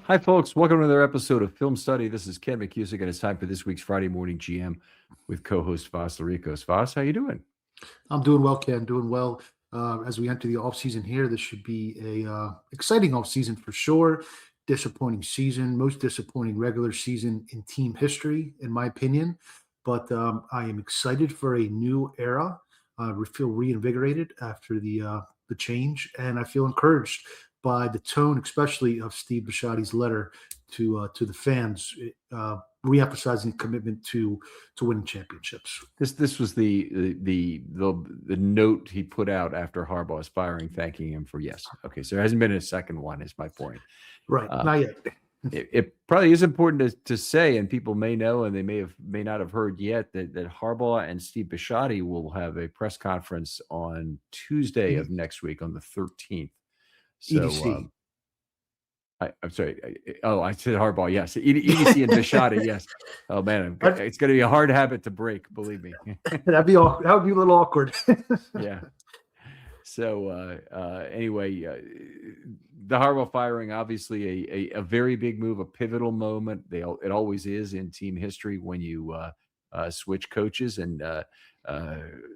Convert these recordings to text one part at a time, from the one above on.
Hi, folks. Welcome to another episode of Film Study. This is Ken McKusick, and it's time for this week's Friday Morning GM with co-host Voss Laricos. Voss, how you doing? I'm doing well, Ken. Doing well. As we enter the off season here, this should be a exciting off season for sure. Disappointing season, most disappointing regular season in team history, in my opinion. But I am excited for a new era. Feel reinvigorated after the change, and I feel encouraged by the tone, especially of Steve Bisciotti's letter to the fans, reemphasizing commitment to winning championships. This was the note he put out after Harbaugh's firing, thanking him for yes. Okay, so there hasn't been a second one. Is my point. Right, not yet. It probably is important to say, and people may know, and they may not have heard yet, that Harbaugh and Steve Bisciotti will have a press conference on Tuesday of next week, on the 13th. So, EDC. I'm sorry. I said Harbaugh. Yes, EDC and Bisciotti. Yes. Oh man, it's going to be a hard habit to break. Believe me. That would be a little awkward. Yeah. So anyway, the Harbaugh firing, obviously a very big move, a pivotal moment. It always is in team history when you switch coaches, and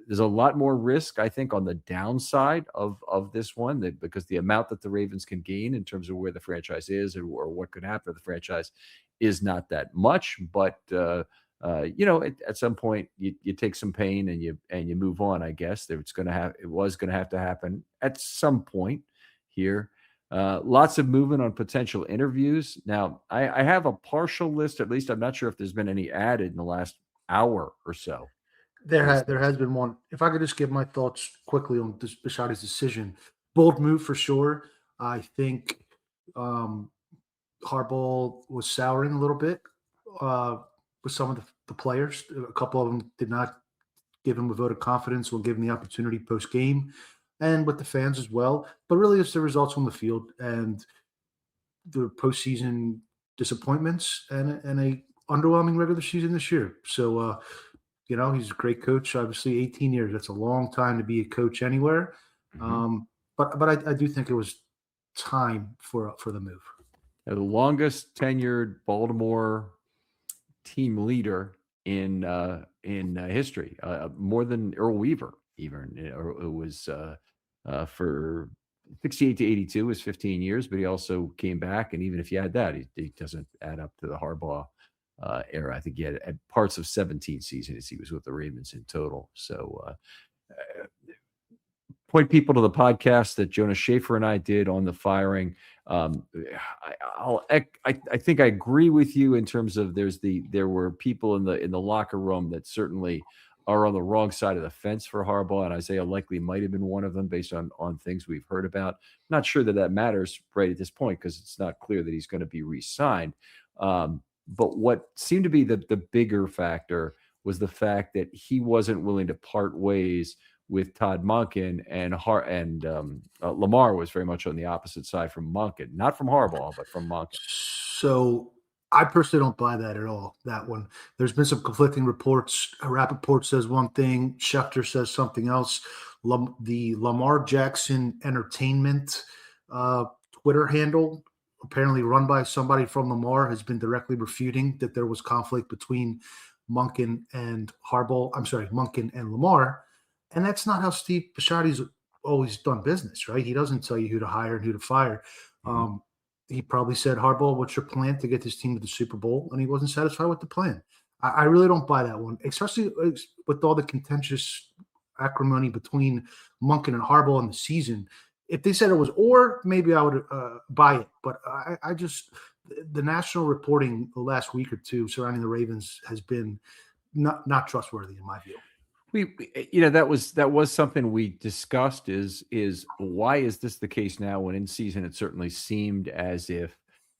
there's a lot more risk, I think, on the downside of this one, because the amount that the Ravens can gain in terms of where the franchise is or what could happen to the franchise is not that much. But at some point you take some pain and you move on. I guess it was going to have to happen at some point here. Lots of movement on potential interviews. Now, I have a partial list. At least I'm not sure if there's been any added in the last hour or so. There has been one. If I could just give my thoughts quickly on this Bisciotti's decision, bold move for sure. I think Harbaugh was souring a little bit with some of the players. A couple of them did not give him a vote of confidence or give him the opportunity post game, and with the fans as well. But really, it's the results on the field and the postseason disappointments and a underwhelming regular season this year. So. He's a great coach. Obviously, 18 years. That's a long time to be a coach anywhere. Mm-hmm. But I do think it was time for the move. The longest tenured Baltimore team leader in history, more than Earl Weaver. Even it was for 68 to 82 was 15 years, but he also came back, and even if you add that, he doesn't add up to the Harbaugh era. I think he had parts of 17 seasons he was with the Ravens in total. So point people to the podcast that Jonas Schaefer and I did on the firing. I think I agree with you in terms of there were people in the locker room that certainly are on the wrong side of the fence for Harbaugh, and Isaiah likely might have been one of them based on things we've heard about. Not sure that matters right at this point because it's not clear that he's going to be re-signed. But what seemed to be the bigger factor was the fact that he wasn't willing to part ways with Todd Monken, and Lamar was very much on the opposite side from Monken, not from Harbaugh, but from Monken. So I personally don't buy that at all, that one. There's been some conflicting reports. Rappaport says one thing, Schefter says something else. The Lamar Jackson Entertainment Twitter handle, apparently run by somebody from Lamar, has been directly refuting that there was conflict between Monken and Harbaugh. I'm sorry, Monken and Lamar. And that's not how Steve Bisciotti's always done business, right? He doesn't tell you who to hire and who to fire. Mm-hmm. He probably said, Harbaugh, what's your plan to get this team to the Super Bowl? And he wasn't satisfied with the plan. I really don't buy that one, especially with all the contentious acrimony between Monken and Harbaugh in the season. If they said it was or, maybe I would buy it. But I just – the national reporting the last week or two surrounding the Ravens has been not trustworthy in my view. That was something we discussed is why is this the case now when in season it certainly seemed as if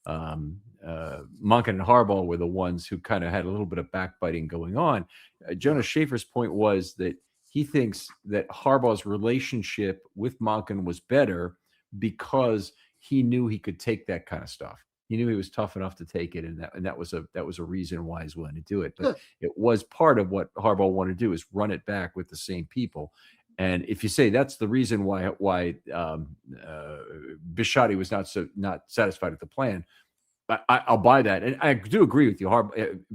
Monken and Harbaugh were the ones who kind of had a little bit of backbiting going on. Jonas Schaefer's point was that he thinks that Harbaugh's relationship with Monken was better because he knew he could take that kind of stuff. He knew he was tough enough to take it, and that was a reason why he's willing to do it. But it was part of what Harbaugh wanted to do is run it back with the same people. And if you say that's the reason why Bisciotti was not satisfied with the plan, I'll buy that, and I do agree with you.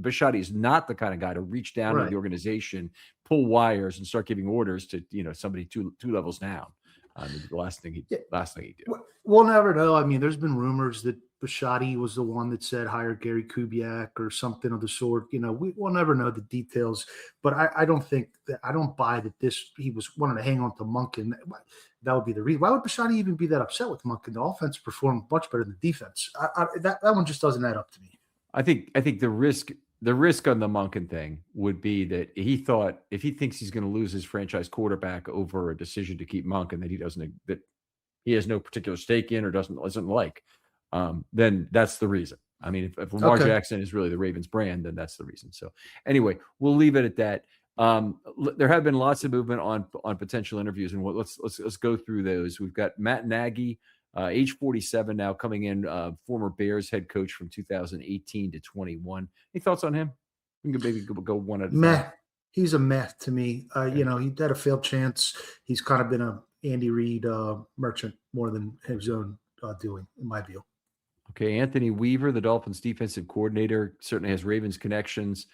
Bisciotti is not the kind of guy to reach down into Right. the organization, pull wires, and start giving orders to somebody two levels down. It'd be the Yeah. last thing he'd do. We'll never know. I mean, there's been rumors that Bisciotti was the one that said hire Gary Kubiak or something of the sort. We'll never know the details, but I don't think that I don't buy that he was wanting to hang on to Monken. That would be the reason. Why would Bisciotti even be that upset with Monken? The offense performed much better than the defense. That one just doesn't add up to me. I think the risk on the Monken thing would be that he thought if he thinks he's going to lose his franchise quarterback over a decision to keep Monken that he has no particular stake in or doesn't like, then that's the reason. I mean, if Lamar Jackson is really the Ravens brand, then that's the reason. So anyway, we'll leave it at that. There have been lots of movement on potential interviews, and let's go through those. We've got Matt Nagy, age 47 now, coming in, former Bears head coach from 2018 to 21. Any thoughts on him? We can maybe go one at a time. He's a meh to me. He had a failed chance. He's kind of been a Andy Reid merchant more than his own doing, in my view. Okay, Anthony Weaver, the Dolphins defensive coordinator, certainly has Ravens connections.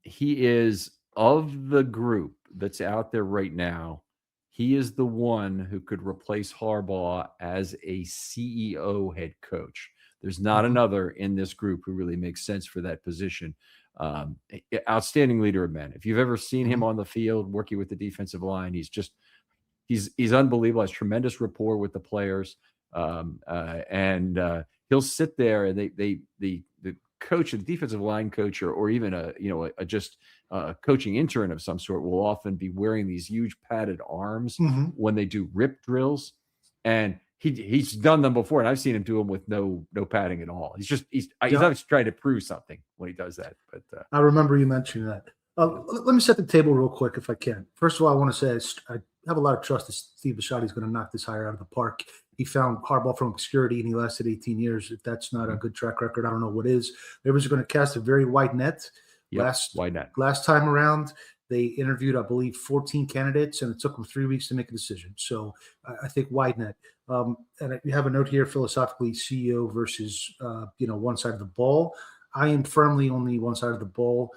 He is, of the group that's out there right now, he is the one who could replace Harbaugh as a CEO head coach. There's not another in this group who really makes sense for that position. Outstanding leader of men. If you've ever seen him on the field working with the defensive line, he's unbelievable. Has tremendous rapport with the players, and he'll sit there and the coach, the defensive line coach, or even a coaching intern of some sort will often be wearing these huge padded arms when they do rip drills, and he's done them before, and I've seen him do them with no padding at all. He's obviously trying to prove something when he does that. But I remember you mentioning that. Let me set the table real quick if I can. First of all, I want to say I have a lot of trust that Steve Bisciotti is going to knock this hire out of the park. He found Harbaugh from obscurity, and he lasted 18 years. If that's not a good track record, I don't know what is. They were going to cast a very wide net. Wide net. Last time around, they interviewed, I believe, 14 candidates, and it took them 3 weeks to make a decision. So I think wide net. And you have a note here, philosophically, CEO versus one side of the ball. I am firmly on the one side of the ball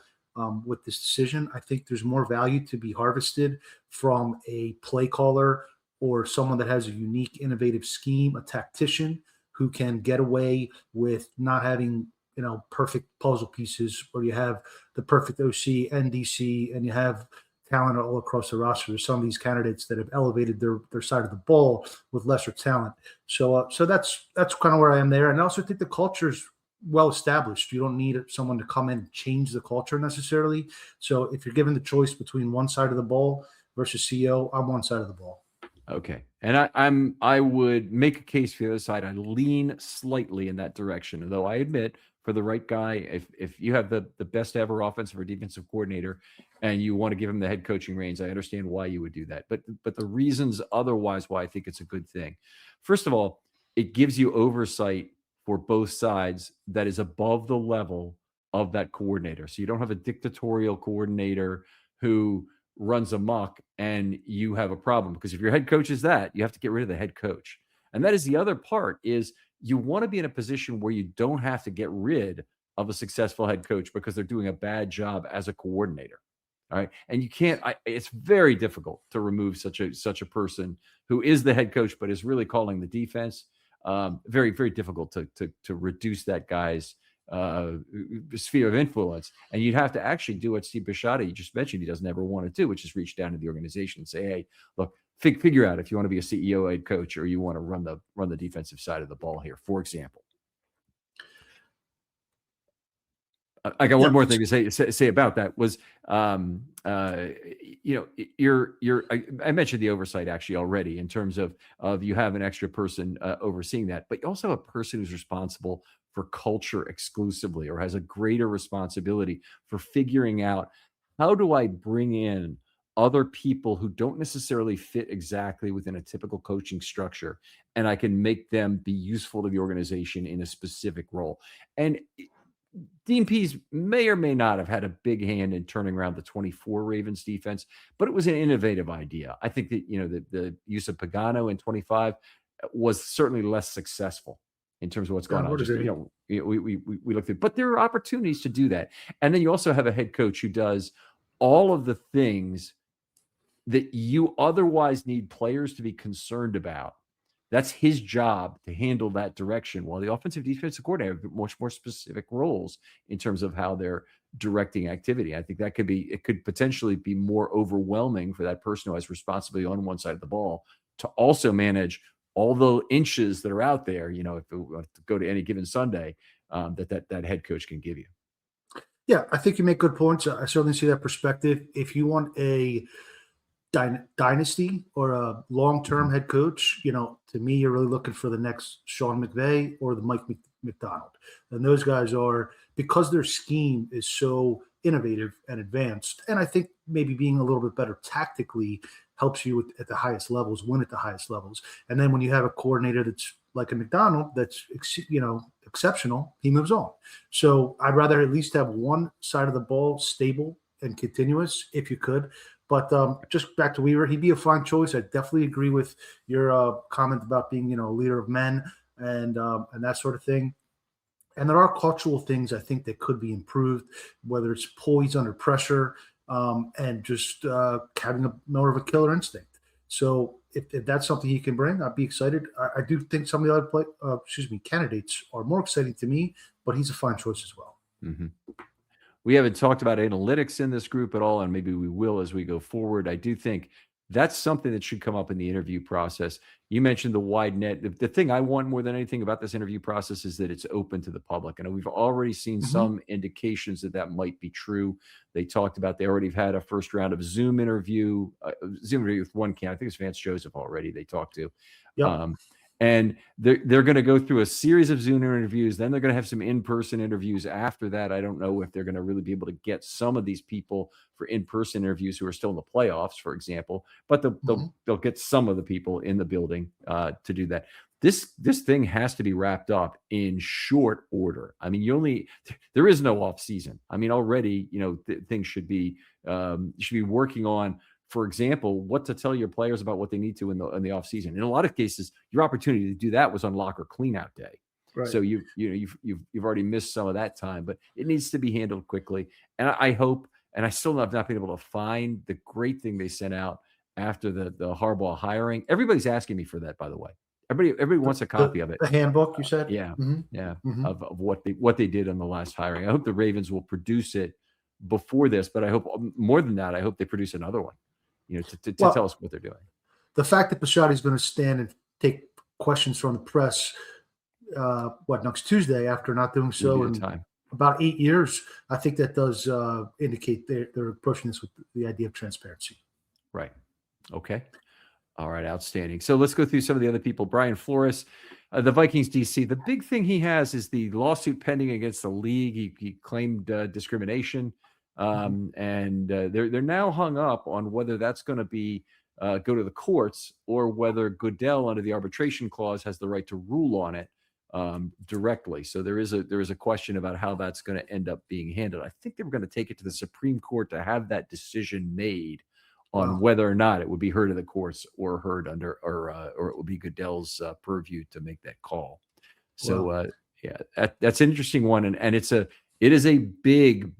with this decision. I think there's more value to be harvested from a play caller or someone that has a unique, innovative scheme, a tactician who can get away with not having perfect puzzle pieces, where you have the perfect OC and DC, and you have talent all across the roster. There's some of these candidates that have elevated their side of the ball with lesser talent. So that's kind of where I am there. And I also think the culture's well established. You don't need someone to come in and change the culture necessarily. So if you're given the choice between one side of the ball versus CEO, I'm one side of the ball. Okay. And I would make a case for the other side. I lean slightly in that direction, though I admit, for the right guy, if you have the best ever offensive or defensive coordinator and you want to give him the head coaching reins, I understand why you would do that. But the reasons otherwise why I think it's a good thing. First of all, it gives you oversight for both sides that is above the level of that coordinator. So you don't have a dictatorial coordinator who runs amok and you have a problem, because if your head coach is that, you have to get rid of the head coach. And that is the other part, is you want to be in a position where you don't have to get rid of a successful head coach because they're doing a bad job as a coordinator. All right. And you can't, it's very difficult to remove such a person who is the head coach, but is really calling the defense. Very, very difficult to reduce that guy's sphere of influence. And you'd have to actually do what Steve Bisciotti, you just mentioned, he doesn't ever want to do, which is reach down to the organization and say, hey, look, figure out if you want to be a CEO head coach or you want to run the defensive side of the ball here, for example. I got one more thing to say about that was, I mentioned the oversight actually already in terms of you have an extra person overseeing that, but you also have a person who's responsible for culture exclusively, or has a greater responsibility for figuring out, how do I bring in other people who don't necessarily fit exactly within a typical coaching structure, and I can make them be useful to the organization in a specific role. And Dean Pease may or may not have had a big hand in turning around the 24 Ravens defense, but it was an innovative idea. I think that, the use of Pagano in 25 was certainly less successful in terms of what's Yeah, I going on. would Just, agree. we looked at, but there are opportunities to do that. And then you also have a head coach who does all of the things that you otherwise need players to be concerned about. That's his job to handle that direction, while the offensive defensive coordinator have much more specific roles in terms of how they're directing activity. I think that it could potentially be more overwhelming for that person who has responsibility on one side of the ball to also manage all the inches that are out there, if it were to go to any given Sunday, that head coach can give you. Yeah, I think you make good points. I certainly see that perspective. If you want a dynasty or a long-term Mhm. head coach, to me, you're really looking for the next Sean McVay or the Mike McDonald. And those guys are, because their scheme is so innovative and advanced, and I think maybe being a little bit better tactically helps you at the highest levels, win at the highest levels. And then when you have a coordinator that's like a McDonald, that's exceptional, he moves on. So I'd rather at least have one side of the ball stable and continuous, if you could. But just back to Weaver, he'd be a fine choice. I definitely agree with your comment about being, a leader of men and that sort of thing. And there are cultural things I think that could be improved, whether it's poise under pressure and just having more of a killer instinct. So if that's something he can bring, I'd be excited. I do think some of the other candidates are more exciting to me, but he's a fine choice as well. Mm-hmm. We haven't talked about analytics in this group at all, and maybe we will as we go forward. I do think that's something that should come up in the interview process. You mentioned the wide net. The thing I want more than anything about this interview process is that it's open to the public. And we've already seen some indications that might be true. They talked about they already had a first round of Zoom interview with one candidate. I think it's Vance Joseph already they talked to. Yep. And they're going to go through a series of Zoom interviews. Then they're going to have some in-person interviews after that. I don't know if they're going to really be able to get some of these people for in-person interviews who are still in the playoffs, for example. But they'll get some of the people in the building to do that. This thing has to be wrapped up in short order. I mean, there is no off season. I mean, already things should be working on, for example, what to tell your players about what they need to in the offseason. In a lot of cases, your opportunity to do that was on locker cleanout day. Right. So you've already missed some of that time, but it needs to be handled quickly. And I hope, and I still have not been able to find the great thing they sent out after the Harbaugh hiring. Everybody's asking me for that, by the way. Everybody wants a copy of it. The handbook, you said? Yeah. Of what they did on the last hiring. I hope the Ravens will produce it before this, but I hope more than that, I hope they produce another one. To tell us what they're doing. The fact that Bisciotti is going to stand and take questions from the press, next Tuesday after not doing so in about 8 years, I think that does indicate they're approaching this with the idea of transparency. Right. Okay. All right. Outstanding. So let's go through some of the other people. Brian Flores, the Vikings DC. The big thing he has is the lawsuit pending against the league. He claimed discrimination. And they're now hung up on whether that's going to be go to the courts or whether Goodell, under the arbitration clause, has the right to rule on it directly. So there is a question about how that's going to end up being handled. I think they were going to take it to the Supreme Court to have that decision made on whether or not it would be heard in the courts or heard under or it would be Goodell's purview to make that call. So that's an interesting one, and it is a big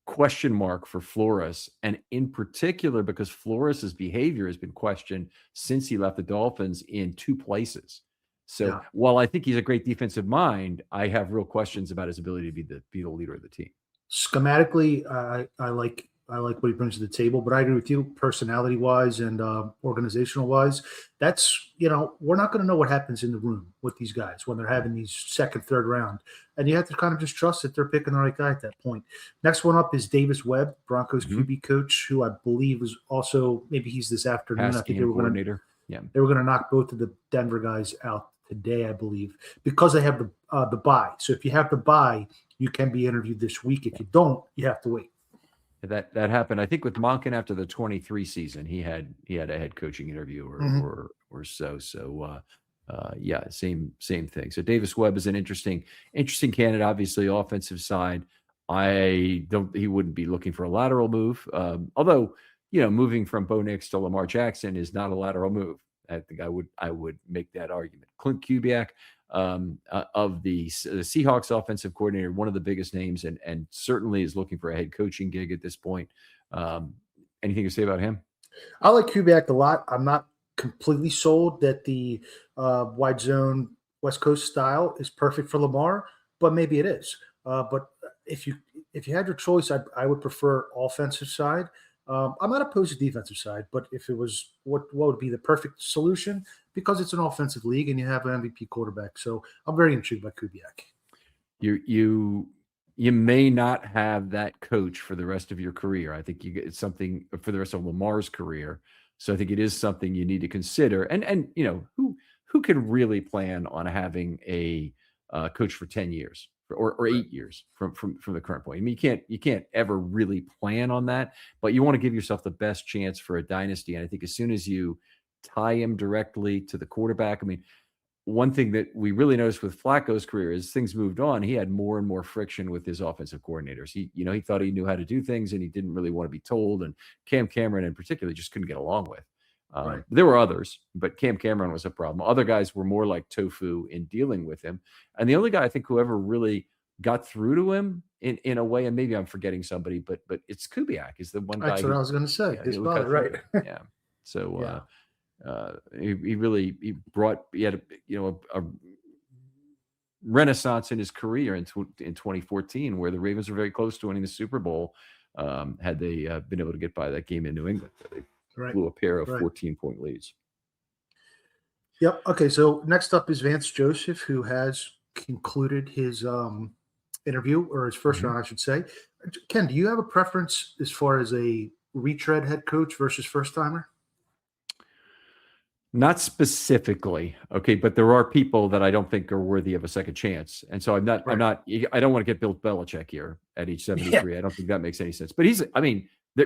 question mark for Flores, and in particular because Flores's behavior has been questioned since he left the Dolphins in 2 places. So while I think he's a great defensive mind, I have real questions about his ability to be the leader of the team. Schematically, I like what he brings to the table, but I agree with you, personality wise and organizational wise. That's, we're not going to know what happens in the room with these guys when they're having these second, third round. And you have to kind of just trust that they're picking the right guy at that point. Next one up is Davis Webb, Broncos QB coach, who I believe is also, maybe he's this afternoon. I think they were going to knock both of the Denver guys out today, I believe, because they have the bye. So if you have the bye, you can be interviewed this week. If you don't, you have to wait. That happened, I think, with Monken after the 23 season. He had a head coaching interview or so. So same thing. So Davis Webb is an interesting candidate. Obviously, offensive side. He wouldn't be looking for a lateral move. Although moving from Bo Nix to Lamar Jackson is not a lateral move. I think I would make that argument. Clint Kubiak, of the Seahawks offensive coordinator, one of the biggest names, and certainly is looking for a head coaching gig at this point. Anything to say about him? I like Kubiak a lot. I'm not completely sold that the wide zone West Coast style is perfect for Lamar, but maybe it is. But if you had your choice, I would prefer offensive side. I'm not opposed to defensive side, but if it was what would be the perfect solution, because it's an offensive league and you have an MVP quarterback. So I'm very intrigued by Kubiak. You may not have that coach for the rest of your career. I think you get something for the rest of Lamar's career. So I think it is something you need to consider. And who can really plan on having a coach for 10 years or 8 years from the current point? I mean, you can't ever really plan on that, but you want to give yourself the best chance for a dynasty. And I think as soon as you tie him directly to the quarterback, I mean, one thing that we really noticed with Flacco's career is things moved on. He had more and more friction with his offensive coordinators. He thought he knew how to do things and he didn't really want to be told. And Cam Cameron in particular just couldn't get along with. Right. There were others, but Cam Cameron was a problem. Other guys were more like tofu in dealing with him. And the only guy I think who ever really got through to him in a way, and maybe I'm forgetting somebody, but it's Kubiak is the one guy. That's what I was going to say. Yeah, his father, right? Yeah. So Yeah. He had a renaissance in his career in 2014, where the Ravens were very close to winning the Super Bowl. Had they been able to get by that game in New England, they blew a pair of 14-point leads. Yep. Okay. So next up is Vance Joseph, who has concluded his interview, or his first round, I should say. Ken, do you have a preference as far as a retread head coach versus first timer? Not specifically, okay, but there are people that I don't think are worthy of a second chance, and so I don't want to get Bill Belichick here at age 73. I don't think that makes any sense. But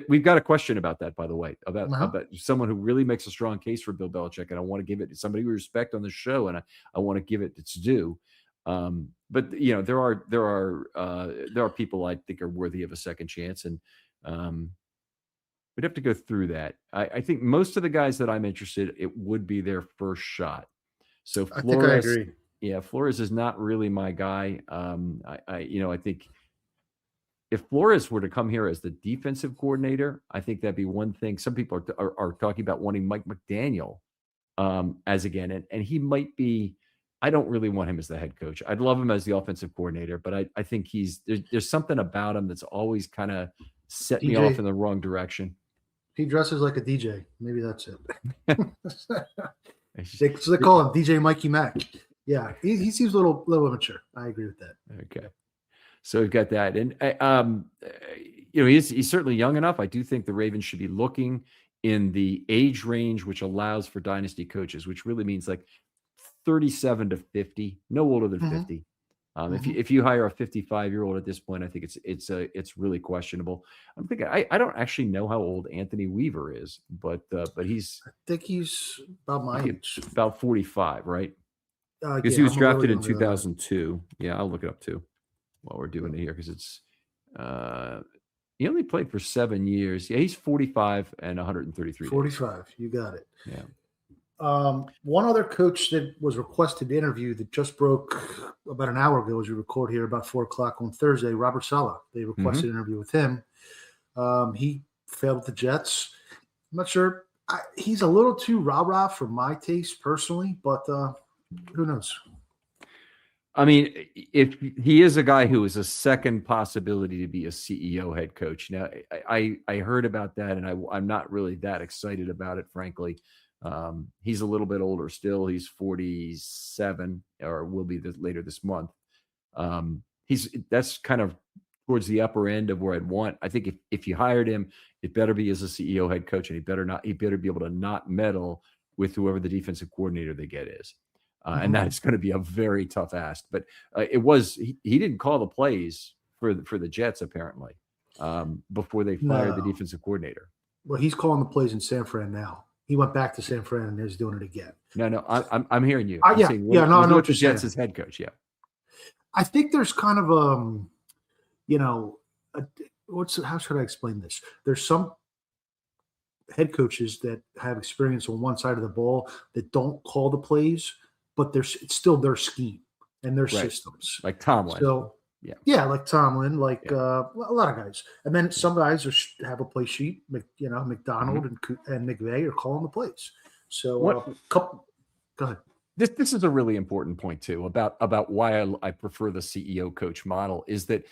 we've got a question about that, by the way, about someone who really makes a strong case for Bill Belichick, and I want to give it to somebody we respect on the show, and I want to give it its due. But there are people I think are worthy of a second chance, and we'd have to go through that. I think most of the guys that I'm interested, it would be their first shot. So Flores, I think I agree. Yeah, Flores is not really my guy. I think if Flores were to come here as the defensive coordinator, I think that'd be one thing. Some people are talking about wanting Mike McDaniel as again, and he might be. I don't really want him as the head coach. I'd love him as the offensive coordinator, but I think there's something about him that's always kind of set me off in the wrong direction. He dresses like a DJ. Maybe that's it. So they call him DJ Mikey Mac. Yeah, he seems a little immature. I agree with that. Okay, so we've got that, and he's certainly young enough. I do think the Ravens should be looking in the age range which allows for dynasty coaches, which really means like 37 to 50, no older than 50. If you hire a 55-year-old at this point, I think it's really questionable. I'm thinking I don't actually know how old Anthony Weaver is, but I think he's about my age, about 45, right? Because he was drafted in 2002. Yeah, I'll look it up too while we're doing it here, because it's he only played for 7 years. Yeah, he's 45 and 133. 45, you got it. Yeah. One other coach that was requested to interview that just broke about an hour ago as we record here about 4:00 on Thursday, Robert Saleh. They requested an interview with him. He failed with the Jets. I'm not sure. He's a little too rah-rah for my taste personally, but who knows? I mean, if he is a guy who is a second possibility to be a CEO head coach. Now, I heard about that, and I'm not really that excited about it, frankly. He's a little bit older still. He's 47, or will be later this month. That's kind of towards the upper end of where I'd want. I think if you hired him, it better be as a CEO head coach, and he better be able to not meddle with whoever the defensive coordinator they get is. And that is going to be a very tough ask. But he didn't call the plays for the Jets apparently before they fired the defensive coordinator. Well, he's calling the plays in San Fran now. He went back to San Fran and is doing it again. No, I'm hearing you. I know what you're saying. Jets as head coach. Yeah, I think there's kind of how should I explain this? There's some head coaches that have experience on one side of the ball that don't call the plays, but it's still their scheme and their Right. systems. Like Tomlin. So yeah, like Tomlin, like a lot of guys, and then some guys have a play sheet. McDonald and McVay are calling the plays. So go ahead. This is a really important point too about why I prefer the CEO coach model is that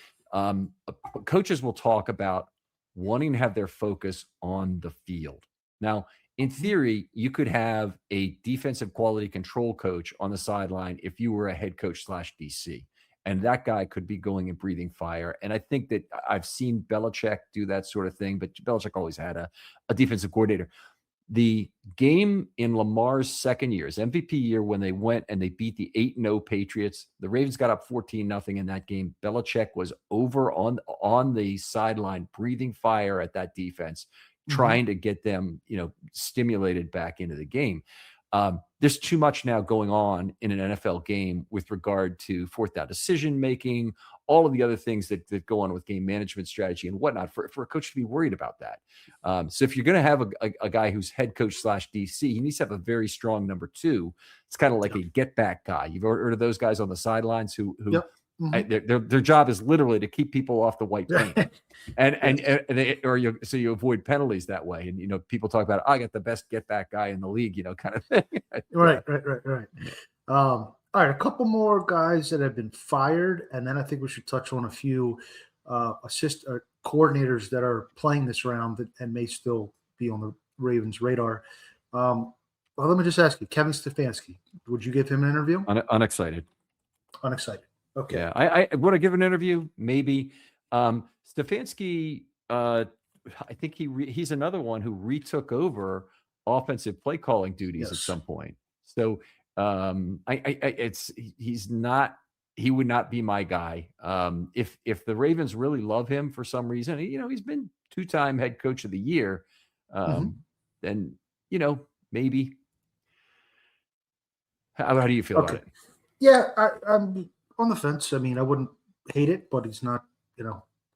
coaches will talk about wanting to have their focus on the field. Now, in theory, you could have a defensive quality control coach on the sideline if you were a head coach / DC, and that guy could be going and breathing fire. And I think that I've seen Belichick do that sort of thing, but Belichick always had a defensive coordinator. The game in Lamar's second year, his MVP year, when they went and they beat the 8-0 Patriots, the Ravens got up 14-0 in that game. Belichick was over on the sideline, breathing fire at that defense, trying to get them, stimulated back into the game. There's too much now going on in an NFL game with regard to fourth down decision making, all of the other things that go on with game management strategy and whatnot for a coach to be worried about that. So if you're going to have a guy who's head coach / DC, he needs to have a very strong number two. It's kind of like a get back guy. You've heard of those guys on the sidelines who their job is literally to keep people off the white paint, so you avoid penalties that way. And people talk about I got the best get back guy in the league, kind of thing. Right. All right, a couple more guys that have been fired, and then I think we should touch on a few coordinators that are playing this round and may still be on the Ravens' radar. Well, let me just ask you, Kevin Stefanski, would you give him an interview? Unexcited. Unexcited. Okay. Yeah, I would I give an interview? Maybe. Stefanski, I think he's another one who retook over offensive play calling duties at some point. So he would not be my guy. If the Ravens really love him for some reason, he's been 2-time head coach of the year. Then, maybe. How do you feel about it? Yeah, I'm on the fence. I mean, I wouldn't hate it, but he's not,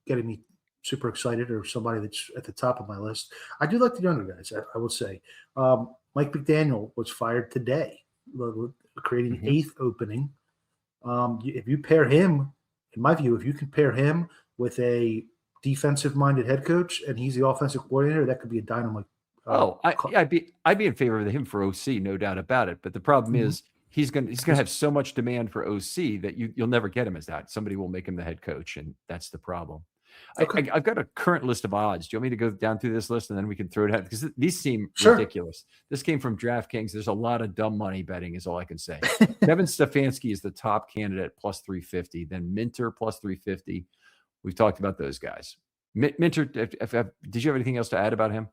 getting me super excited or somebody that's at the top of my list. I do like the younger guys, I would say. Mike McDaniel was fired today, creating the 8th opening. If you pair him, in my view, if you can pair him with a defensive-minded head coach and he's the offensive coordinator, that could be a dynamite. I'd be in favor of him for OC, no doubt about it. But the problem is he's gonna have so much demand for OC that you'll never get him as that. Somebody will make him the head coach, and that's the problem. Okay. I've got a current list of odds. Do you want me to go down through this list and then we can throw it out? Because these seem ridiculous. This came from DraftKings. There's a lot of dumb money betting is all I can say. Kevin Stefanski is the top candidate, plus 350. Then Minter, plus 350. We've talked about those guys. Minter, did you have anything else to add about him?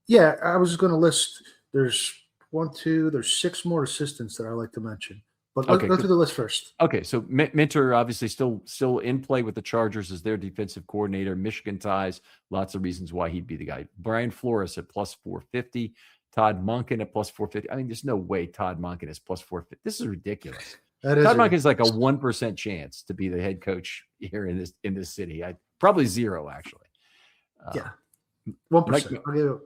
Yeah, I was just going to list. There's 6 more assistants that I like to mention. But let's go through the list first. Okay, so Minter obviously still in play with the Chargers as their defensive coordinator. Michigan ties, lots of reasons why he'd be the guy. Brian Flores at plus 450. Todd Monken at plus 450. I mean, there's no way Todd Monken is plus 450. This is ridiculous. Todd Monken is like a 1% chance to be the head coach here in this city. Probably 0 actually. 1%.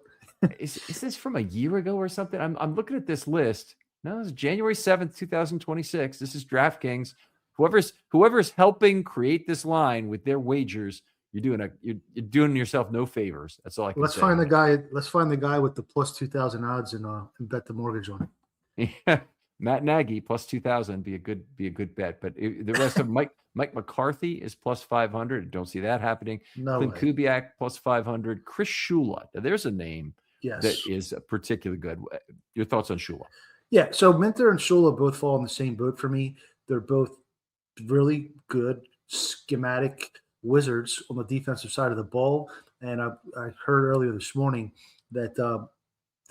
Is this from a year ago or something? I'm looking at this list. No, it's January 7th, 2026. This is DraftKings. Whoever's helping create this line with their wagers, you're doing yourself no favors. That's all I can say. Let's find the guy with the plus 2,000 odds and bet the mortgage on it. Yeah. Matt Nagy plus 2,000 be a good bet. But the rest of Mike McCarthy is plus 500. Don't see that happening. Clint Kubiak plus 500. Chris Shula. Now, there's a name that is particularly good. Your thoughts on Shula? Yeah, so Minter and Shula both fall in the same boat for me. They're both really good schematic wizards on the defensive side of the ball. And I heard earlier this morning that the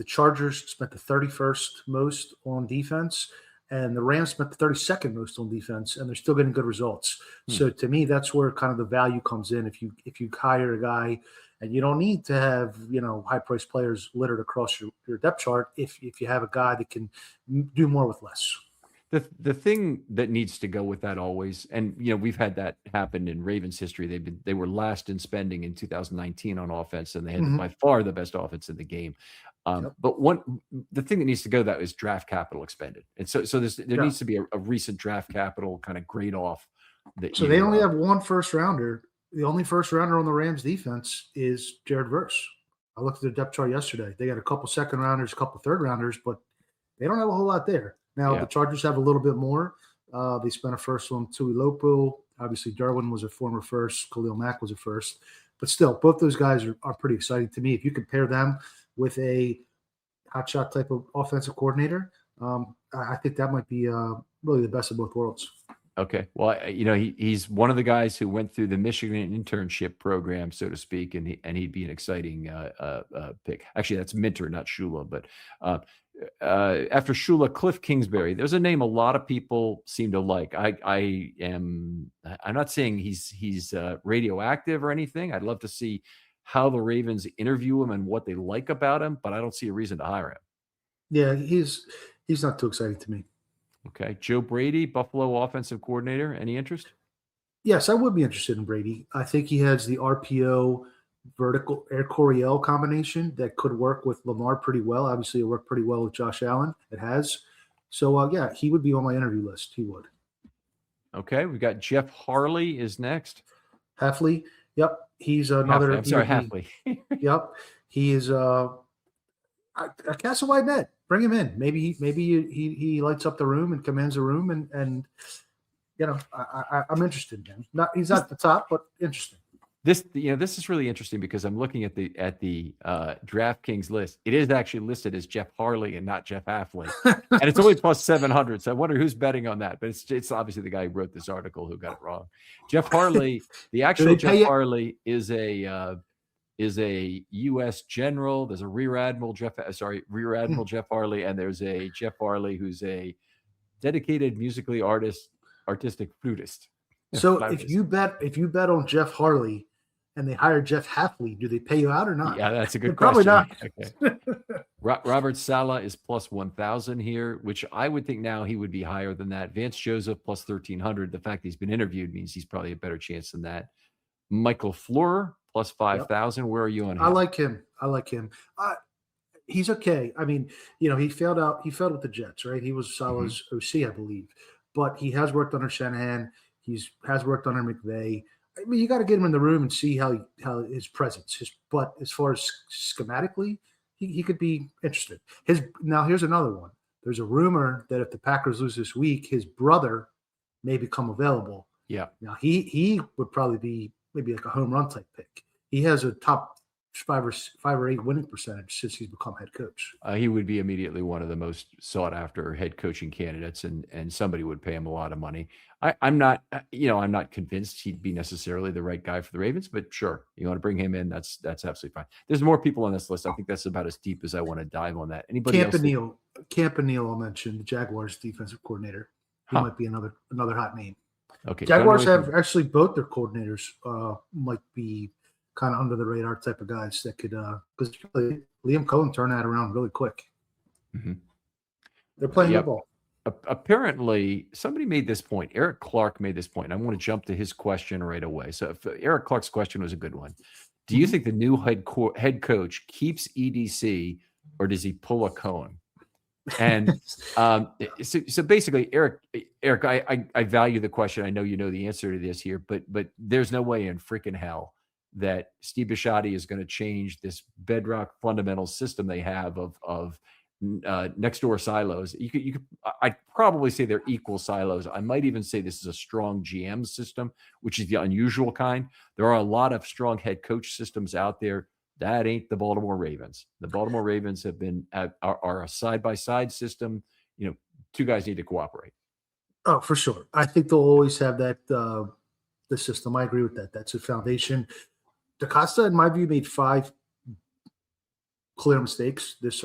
Chargers spent the 31st most on defense, and the Rams spent the 32nd most on defense, and they're still getting good results. So to me, that's where kind of the value comes in. If you hire a guy, and you don't need to have high-priced players littered across your depth chart if you have a guy that can do more with less. The thing that needs to go with that always, and we've had that happen in Ravens history. They were last in spending in 2019 on offense, and they had by far the best offense in the game. But the thing that needs to go that is draft capital expended, and so there needs to be a recent draft capital kind of grade off. So they only have one first rounder. The only first rounder on the Rams defense is Jared Verse. I looked at their depth chart yesterday. They got a couple second rounders, a couple third rounders, but they don't have a whole lot there. Now the Chargers have a little bit more. They spent a first on Tui Lopo. Obviously, Derwin was a former first. Khalil Mack was a first. But still, both those guys are pretty exciting to me. If you compare them with a hotshot type of offensive coordinator, I think that might be really the best of both worlds. Okay. Well, he's one of the guys who went through the Michigan internship program, so to speak, and he'd be an exciting pick. Actually, that's Minter, not Shula. But after Shula, Cliff Kingsbury. There's a name a lot of people seem to like. I'm not saying he's radioactive or anything. I'd love to see how the Ravens interview him and what they like about him, but I don't see a reason to hire him. Yeah, he's not too exciting to me. Okay. Joe Brady, Buffalo offensive coordinator. Any interest? Yes, I would be interested in Brady. I think he has the RPO vertical Air Coryell combination that could work with Lamar pretty well. Obviously, it worked pretty well with Josh Allen. It has. So, he would be on my interview list. He would. Okay. We've got Jeff Harley is next. Halfley. Yep. He's another. I'm sorry, Halfley. Yep. He is a cast a wide net. Bring him in. Maybe he lights up the room and commands the room, and I'm interested in him. He's not the top, but interesting. This is really interesting because I'm looking at the DraftKings list. It is actually listed as Jeff Harley and not Jeff Halfley, and it's only plus 700. So I wonder who's betting on that. But it's obviously the guy who wrote this article who got it wrong. Jeff Harley, the actual Jeff Harley is a U.S. general. There's a Rear Admiral Jeff Harley, and there's a Jeff Harley who's a dedicated artistic flutist. So if you bet on Jeff Harley and they hire Jeff Halfley, do they pay you out or not? Yeah, that's a good question. Probably not. Okay. Robert Saleh is plus 1,000 here, which I would think now he would be higher than that. Vance Joseph plus 1,300. The fact he's been interviewed means he's probably a better chance than that. Michael Fleur plus 5,000. Yep. Where are you on him? I like him. He's okay. I mean, he failed with the Jets, right? He was Saleh's OC, I believe, but he has worked under Shanahan. Has worked under McVay. I mean, you got to get him in the room and see how his presence. But as far as schematically, he could be interested. Now here's another one. There's a rumor that if the Packers lose this week, his brother may become available. Yeah. Now he would probably be maybe like a home run type pick. He has a top 5 or 8 winning percentage since he's become head coach. He would be immediately one of the most sought after head coaching candidates, and somebody would pay him a lot of money. I'm not convinced he'd be necessarily the right guy for the Ravens, but sure, you want to bring him in, that's absolutely fine. There's more people on this list. I think that's about as deep as I want to dive on that. Anybody else? Campanile, I'll mention, the Jaguars defensive coordinator. He might be another hot name. Okay. Jaguars have actually both their coordinators might be kind of under the radar type of guys that could, because Liam Cohen turned that around really quick. Mm-hmm. They're playing the ball. Apparently, somebody made this point. Eric Clark made this point. And I want to jump to his question right away. So, Eric Clark's question was a good one. Do you think the new head coach keeps EDC, or does he pull a Cohen? And so basically, Eric, I value the question. I know you know the answer to this here, but there's no way in freaking hell that Steve Bisciotti is going to change this bedrock fundamental system they have of next door silos. I'd probably say they're equal silos. I might even say this is a strong GM system, which is the unusual kind. There are a lot of strong head coach systems out there. That ain't the Baltimore Ravens. The Baltimore Ravens have been are a side-by-side system. Two guys need to cooperate. Oh, for sure. I think they'll always have that the system. I agree with that. That's a foundation. DaCosta, in my view, made 5 clear mistakes this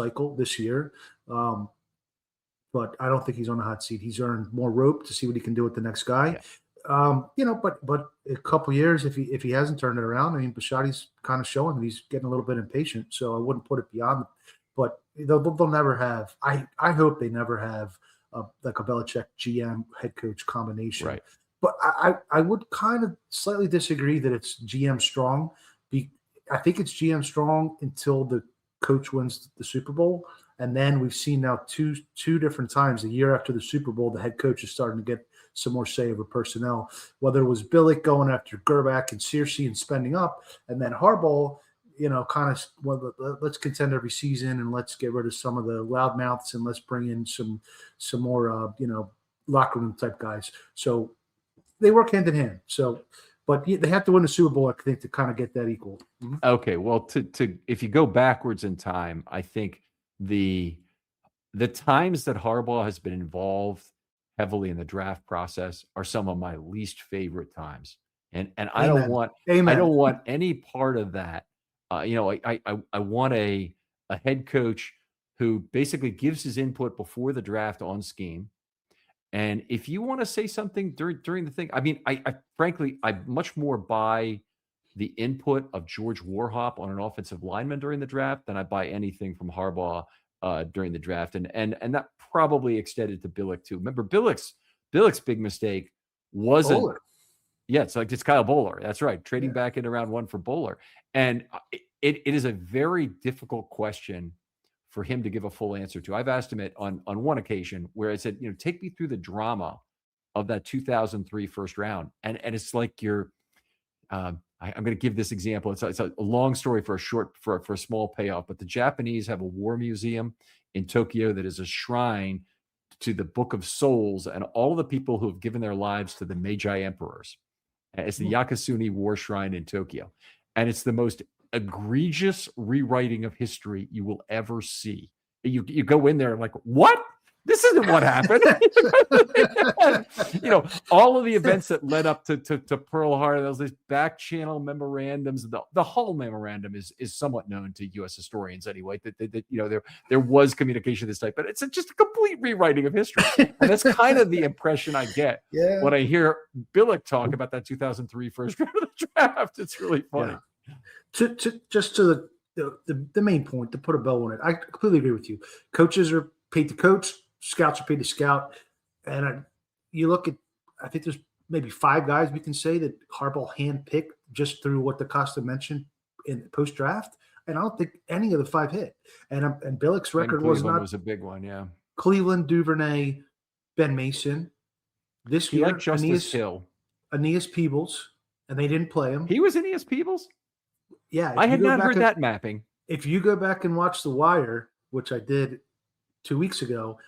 year. But I don't think he's on the hot seat. He's earned more rope to see what he can do with the next guy. Yeah. But a couple years, if he hasn't turned it around, I mean, Bisciotti's kind of showing that he's getting a little bit impatient. So I wouldn't put it beyond. But they'll never have. I hope they never have like a Belichick GM head coach combination. Right. But I would kind of slightly disagree that it's GM strong. I think it's GM strong until the coach wins the Super Bowl. And then we've seen now two different times, a year after the Super Bowl, the head coach is starting to get some more say over personnel, whether it was Billick going after Gerback and Searcy and spending up, and then Harbaugh, kind of, well, let's contend every season and let's get rid of some of the loudmouths and let's bring in some more, locker room type guys. So they work hand in hand. So, but they have to win the Super Bowl, I think, to kind of get that equal. Mm-hmm. Okay. Well, to if you go backwards in time, I think the times that Harbaugh has been involved heavily in the draft process are some of my least favorite times. And I don't want any part of that. I want a head coach who basically gives his input before the draft on scheme. And if you want to say something during the thing, I mean, I frankly, I much more buy the input of George Warhop on an offensive lineman during the draft than I buy anything from Harbaugh during the draft. And that probably extended to Billick too. Remember, Billick's big mistake wasn't. Bowler. Yeah, it's Kyle Bowler. That's right. Trading back in round 1 for Bowler. And it is a very difficult question for him to give a full answer to. I've asked him it on one occasion where I said, take me through the drama of that 2003 first round. And it's like I'm going to give this example. It's a long story for a small payoff, but the Japanese have a war museum in Tokyo that is a shrine to the Book of Souls and all of the people who have given their lives to the Meiji emperors. And it's the Yakasuni War Shrine in Tokyo. And it's the most egregious rewriting of history you will ever see. You go in there like, what? This isn't what happened. All of the events that led up to Pearl Harbor, those back channel memorandums. The whole memorandum is somewhat known to U.S. historians anyway. That there was communication of this type, but it's just a complete rewriting of history. And that's kind of the impression I get when I hear Billick talk about that 2003 first round of the draft. It's really funny. Yeah. To the main point, to put a bow on it, I completely agree with you. Coaches are paid to coach. Scouts are paid to scout. And you look at, I think there's maybe 5 guys we can say that Harbaugh handpicked just through what DaCosta mentioned in post-draft. And I don't think any of the 5 hit. And Billick's record was a big one, yeah. Cleveland, Duvernay, Ben Mason. This year, like Justice Hill. Aeneas Peebles, and they didn't play him. He was Aeneas Peebles? Yeah. I had not heard that mapping. If you go back and watch The Wire, which I did 2 weeks ago,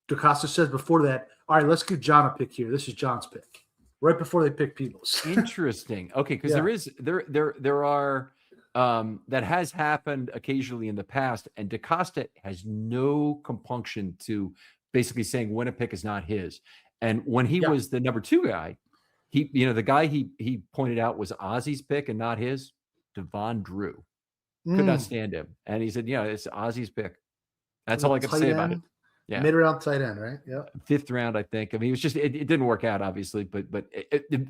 DaCosta says before that, all right, let's give John a pick here. This is John's pick. Right before they pick Peebles. Interesting. Okay, because there are that has happened occasionally in the past, and DaCosta has no compunction to basically saying when a pick is not his. And when he was the number 2 guy, the guy he pointed out was Ozzy's pick and not his, Devon Drew. Could not stand him. And he said, it's Ozzy's pick. That's all I could say about it. Yeah. Mid-round tight end, right? Yeah. 5th round, I think. I mean, it was just, it didn't work out, obviously, but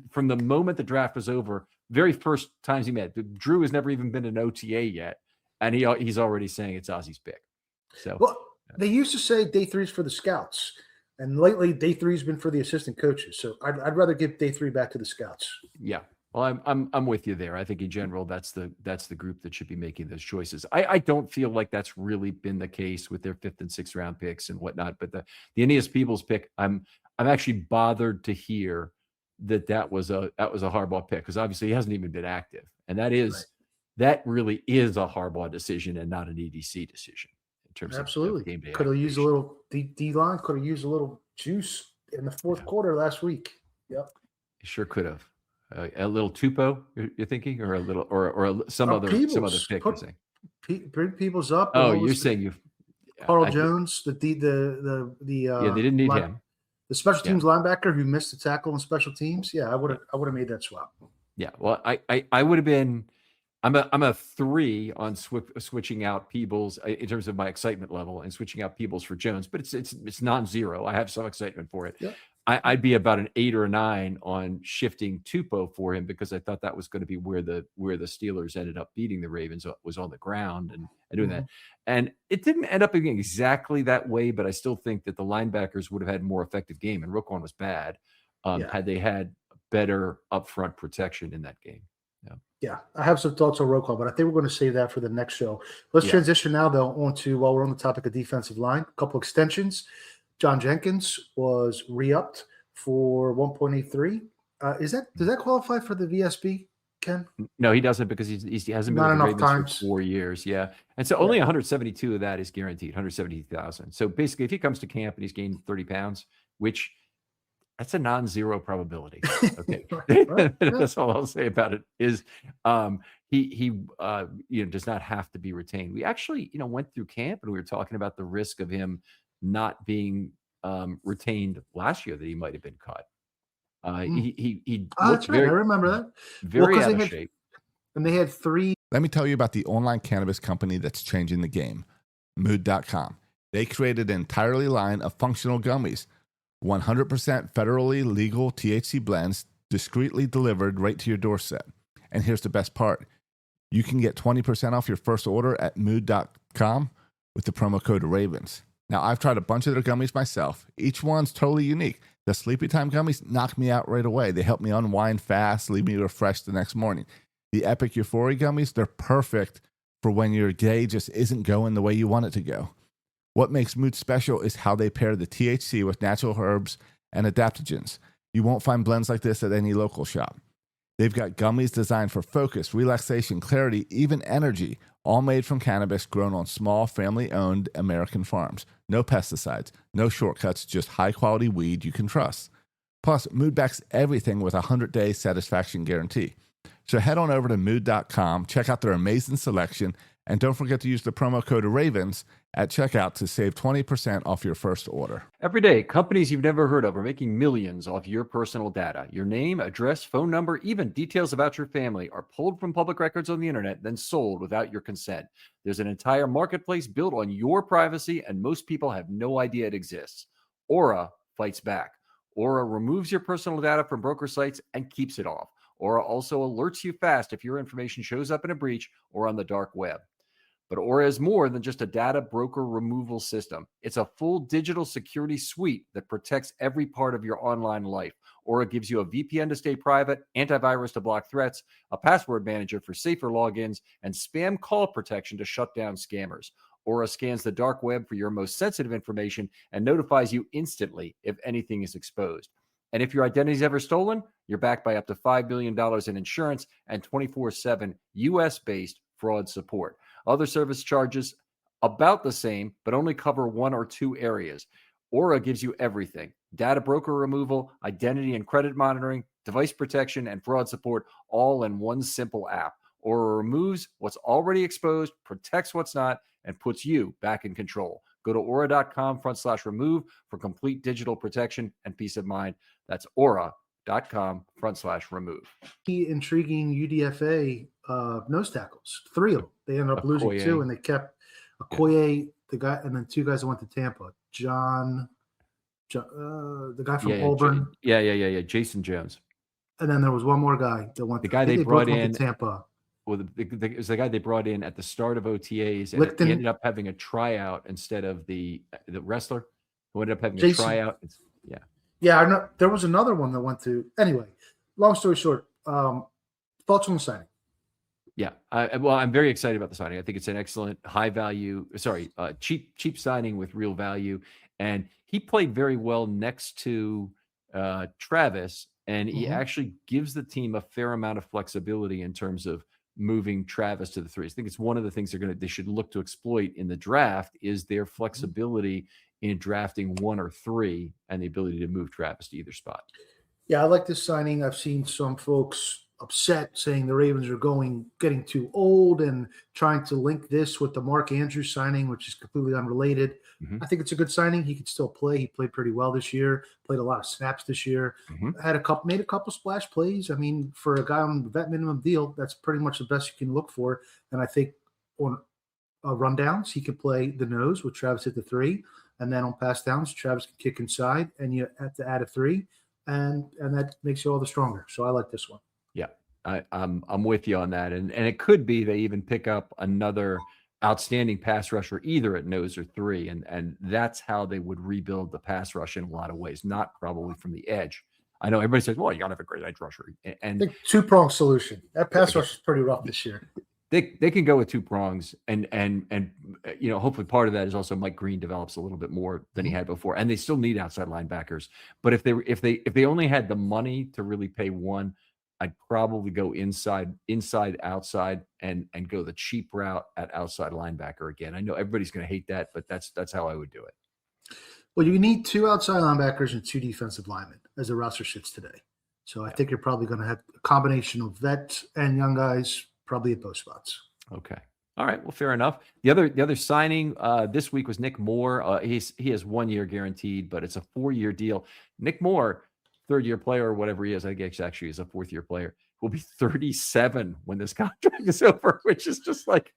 from the moment the draft was over, very first times he met, Drew has never even been an OTA yet. And he's already saying it's Ozzy's pick. So, well, they used to say day 3 is for the scouts. And lately, day 3 has been for the assistant coaches. So I'd rather give day 3 back to the scouts. Yeah. Well, I'm with you there. I think in general, that's the group that should be making those choices. I don't feel like that's really been the case with their 5th and 6th round picks and whatnot. But the Aeneas Peebles pick, I'm actually bothered to hear that was a Harbaugh pick, because obviously he hasn't even been active, and that really is a Harbaugh decision and not an EDC decision in terms absolutely. Of game day. Could have used a little D line. Could have used a little juice in the 4th quarter last week. Yep, he sure could have. A little Tupo, you're thinking, or a little, or some other pick. Bring Peebles up. Oh, you're saying Carl Jones, the they didn't need him. The special teams linebacker who missed the tackle in special teams. Yeah, I would have made that swap. Yeah, well, I would have been. I'm a 3 on switching out Peebles in terms of my excitement level and switching out Peebles for Jones, but it's non-zero. I have some excitement for it. Yeah. I'd be about an 8 or a 9 on shifting Tupou for him because I thought that was going to be where the Steelers ended up beating the Ravens was on the ground and doing that. And it didn't end up being exactly that way, but I still think that the linebackers would have had a more effective game, and Roquan was bad had they had better upfront protection in that game. Yeah, I have some thoughts on Roquan, but I think we're going to save that for the next show. Let's transition now, though, onto, while we're on the topic of defensive line, a couple extensions. John Jenkins was re-upped for 1.83. Does that qualify for the VSB, Ken? No, he doesn't, because he hasn't been with the Ravens for 4 years. Yeah, and so only 172 of that is guaranteed, 170,000. So basically, if he comes to camp and he's gained 30 pounds, which that's a non-zero probability. Okay, that's all I'll say about it. Is he does not have to be retained. We actually went through camp and we were talking about the risk of him not being retained last year, that he might have been cut. He looked I remember that. Very out of shape. And they had 3. Let me tell you about the online cannabis company that's changing the game, Mood.com. They created an entirely line of functional gummies. 100% federally legal THC blends, discreetly delivered right to your doorstep. And here's the best part. You can get 20% off your first order at mood.com with the promo code RAVENS. Now, I've tried a bunch of their gummies myself. Each one's totally unique. The Sleepy Time gummies knock me out right away. They help me unwind fast, leave me refreshed the next morning. The Epic Euphoria gummies, they're perfect for when your day just isn't going the way you want it to go. What makes Mood special is how they pair the THC with natural herbs and adaptogens. You won't find blends like this at any local shop. They've got gummies designed for focus, relaxation, clarity, even energy, all made from cannabis grown on small, family-owned American farms. No pesticides, no shortcuts, just high-quality weed you can trust. Plus, Mood backs everything with a 100-day satisfaction guarantee. So head on over to mood.com, check out their amazing selection, and don't forget to use the promo code RAVENS at checkout to save 20% off your first order. Every day, companies you've never heard of are making millions off your personal data. Your name, address, phone number, even details about your family are pulled from public records on the internet, then sold without your consent. There's an entire marketplace built on your privacy, and most people have no idea it exists. Aura fights back. Aura removes your personal data from broker sites and keeps it off. Aura also alerts you fast if your information shows up in a breach or on the dark web. But Aura is more than just a data broker removal system. It's a full digital security suite that protects every part of your online life. Aura gives you a VPN to stay private, antivirus to block threats, a password manager for safer logins, and spam call protection to shut down scammers. Aura scans the dark web for your most sensitive information and notifies you instantly if anything is exposed. And if your identity is ever stolen, you're backed by up to $5 million in insurance and 24/7 US-based fraud support. Other service charges about the same, but only cover 1 or 2 areas. Aura gives you everything: data broker removal, identity and credit monitoring, device protection, and fraud support, all in one simple app. Aura removes what's already exposed, protects what's not, and puts you back in control. Go to aura.com/remove for complete digital protection and peace of mind. That's aura.com/remove. Intriguing UDFA nose tackles, 3 of them. They ended up losing 2, and they kept Okoye, the guy, and then 2 guys that went to Tampa. John the guy from Auburn. Jason Jones. And then there was one more guy that went. The guy they brought in to Tampa. Well, it was the guy they brought in at the start of OTAs, and he ended up having a tryout instead of the wrestler who ended up having a tryout. I know. There was another one that went to. Anyway, long story short, thoughts on the signing? Yeah, I'm very excited about the signing. I think it's an excellent, cheap signing with real value, and he played very well next to Travis, and he actually gives the team a fair amount of flexibility in terms of moving Travis to the 3s. I think it's one of the things they should look to exploit in the draft is their flexibility in drafting 1 or 3 and the ability to move Travis to either spot. Yeah, I like this signing. I've seen some folks upset saying the Ravens are getting too old and trying to link this with the Mark Andrews signing, which is completely unrelated. I think it's a good signing. He could still play. He played pretty well this year, played a lot of snaps this year, made a couple splash plays. I mean, for a guy on the vet minimum deal, that's pretty much the best you can look for. And I think on rundowns, he can play the nose with Travis at the 3. And then on pass downs, Travis can kick inside, and you have to add a 3, and that makes you all the stronger. So I like this one. Yeah, I'm with you on that, and it could be they even pick up another outstanding pass rusher either at nose or 3, and that's how they would rebuild the pass rush in a lot of ways, not probably from the edge. I know everybody says, "Well, you gotta have a great edge rusher," I and think two-pronged solution. That pass rush is pretty rough this year. they can go with 2 prongs, and hopefully part of that is also Mike Green develops a little bit more than he had before, and they still need outside linebackers. But if they only had the money to really pay one, I'd probably go inside, outside, and go the cheap route at outside linebacker again. I know everybody's going to hate that, but that's how I would do it. Well, you need 2 outside linebackers and 2 defensive linemen as the roster sits today. So I think you're probably going to have a combination of vet and young guys probably at both spots. Okay. All right. Well, fair enough. The other signing this week was Nick Moore. He has 1 year guaranteed, but it's a 4-year deal. Nick Moore, 3rd-year player or whatever he is, I guess actually is a 4th-year player, will be 37 when this contract is over, which is just like,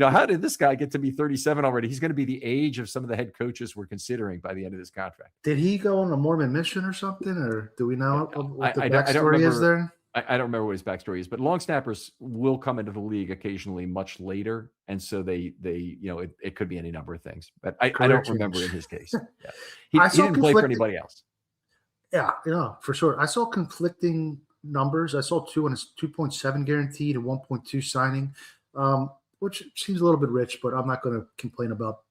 how did this guy get to be 37 already? He's going to be the age of some of the head coaches we're considering by the end of this contract. Did he go on a Mormon mission or something, or do we know what the backstory is there? I don't remember what his backstory is, but long snappers will come into the league occasionally much later, and so they it could be any number of things. But I don't remember in his case. Yeah. He didn't play for anybody else. Yeah, for sure. I saw conflicting numbers. I saw 2 on his 2.7 guaranteed and 1.2 signing, which seems a little bit rich, but I'm not going to complain about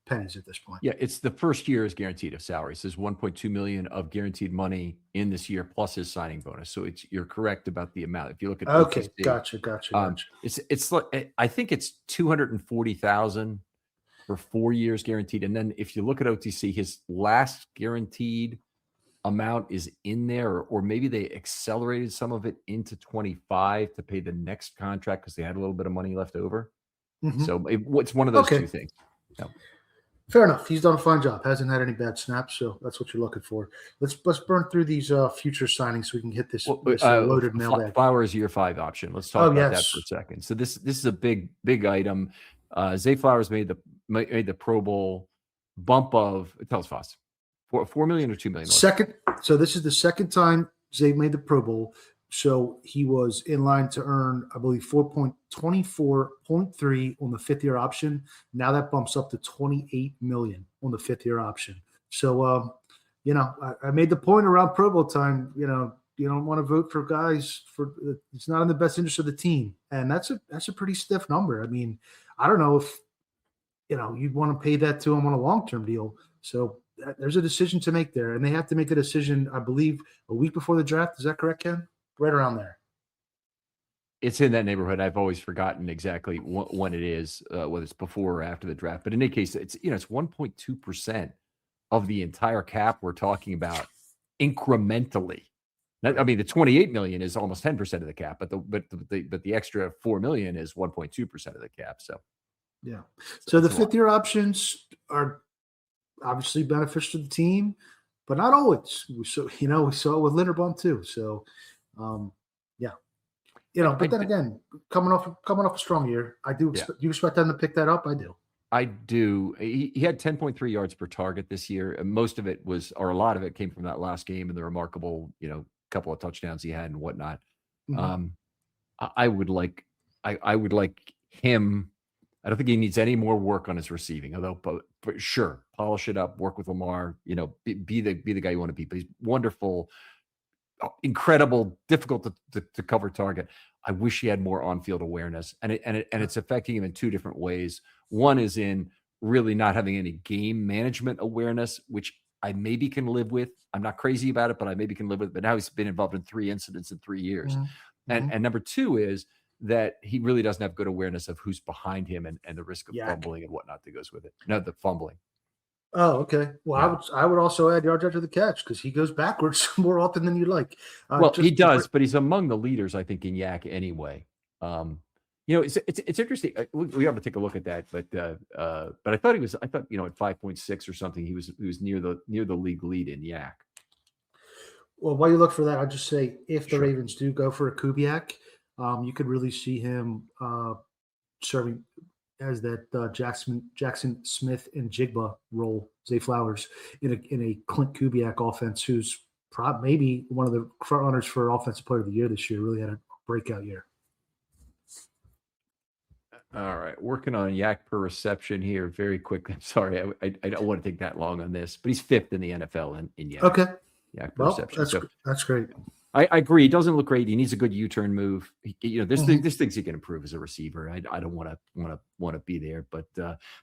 pennies at this point. Yeah, it's the first year is guaranteed of salaries. There's 1.2 million of guaranteed money in this year plus his signing bonus. So you're correct about the amount. If you look at okay, OTC, gotcha. It's like I think it's 240,000 for 4 years guaranteed, and then if you look at OTC, his last guaranteed amount is in there, or maybe they accelerated some of it into 25 to pay the next contract because they had a little bit of money left over. So it's one of those 2 things. No. Fair enough. He's done a fine job. Hasn't had any bad snaps, so that's what you're looking for. Let's burn through these future signings so we can hit this loaded mailbag. Flowers year 5 option. Let's talk about that for a second. So this is a big item. Zay Flowers made the Pro Bowl bump of, tell us fast, $4 million or $2 million. Second. So this is the second time Zay made the Pro Bowl. So he was in line to earn, I believe, 24.3 on the 5th-year option. Now that bumps up to 28 million on the 5th-year option. So, I made the point around Pro Bowl time. You don't want to vote for guys for it's not in the best interest of the team, and that's a pretty stiff number. I mean, I don't know if you'd want to pay that to him on a long-term deal. So there's a decision to make there, and they have to make the decision, I believe, a week before the draft. Is that correct, Ken? Right around there. It's in that neighborhood. I've always forgotten exactly when it is, whether it's before or after the draft. But in any case, it's 1.2% of the entire cap we're talking about incrementally. I mean, the 28 million is almost 10% of the cap, but the extra 4 million is 1.2% of the cap. So yeah. So the 5th-year options are obviously beneficial to the team, but not always. We saw it with Linderbaum too. So. But then again, coming off a strong year, I do. You expect them to pick that up? I do. I do. He had 10.3 yards per target this year. And most of it a lot of it came from that last game and the remarkable, couple of touchdowns he had and whatnot. I would like him. I don't think he needs any more work on his receiving, although but sure, polish it up, work with Lamar, be the guy you want to be. But he's wonderful. Incredible, difficult to cover target. I wish he had more on-field awareness, and it's affecting him in 2 different ways. One is in really not having any game management awareness, which I maybe can live with. I'm not crazy about it, but I maybe can live with it. But now he's been involved in 3 incidents in 3 years. And number 2 is that he really doesn't have good awareness of who's behind him and the risk of fumbling and whatnot that goes with it. No, the fumbling. Oh, okay. Well, I would also add yards after the catch because he goes backwards more often than you like. He does, but he's among the leaders, I think, in YAC anyway. It's interesting. We have to take a look at that, but I thought at 5.6 or something, he was near the league lead in YAC. Well, while you look for that, I'll just say if the Ravens do go for a Kubiak, you could really see him serving as that Jackson Smith and Jigba role, Zay Flowers, in a Clint Kubiak offense, who's maybe one of the front runners for Offensive Player of the Year this year. Really had a breakout year. All right, working on yak per reception here very quickly. I'm sorry, I don't want to take that long on this, but he's 5th in the NFL in yak. Okay. Yak per reception. That's great. I agree. He doesn't look great. He needs a good U-turn move. There's things he can improve as a receiver. I don't want to be there, but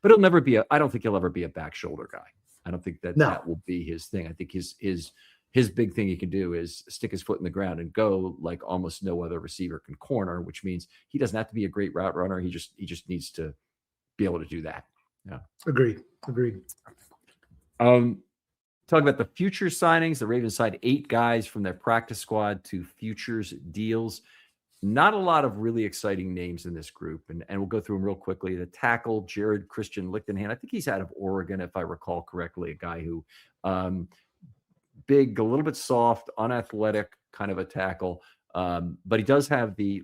he'll never be I don't think he'll ever be a back shoulder guy. I don't think that will be his thing. I think his big thing he can do is stick his foot in the ground and go like almost no other receiver can corner, which means he doesn't have to be a great route runner. He just needs to be able to do that. Yeah. Agreed. Talk about the future signings. The Ravens signed 8 guys from their practice squad to futures deals. Not a lot of really exciting names in this group, and we'll go through them real quickly. The tackle, Jared Christian Lichtenhand. I think he's out of Oregon, if I recall correctly, a guy who big, a little bit soft, unathletic kind of a tackle. But he does have the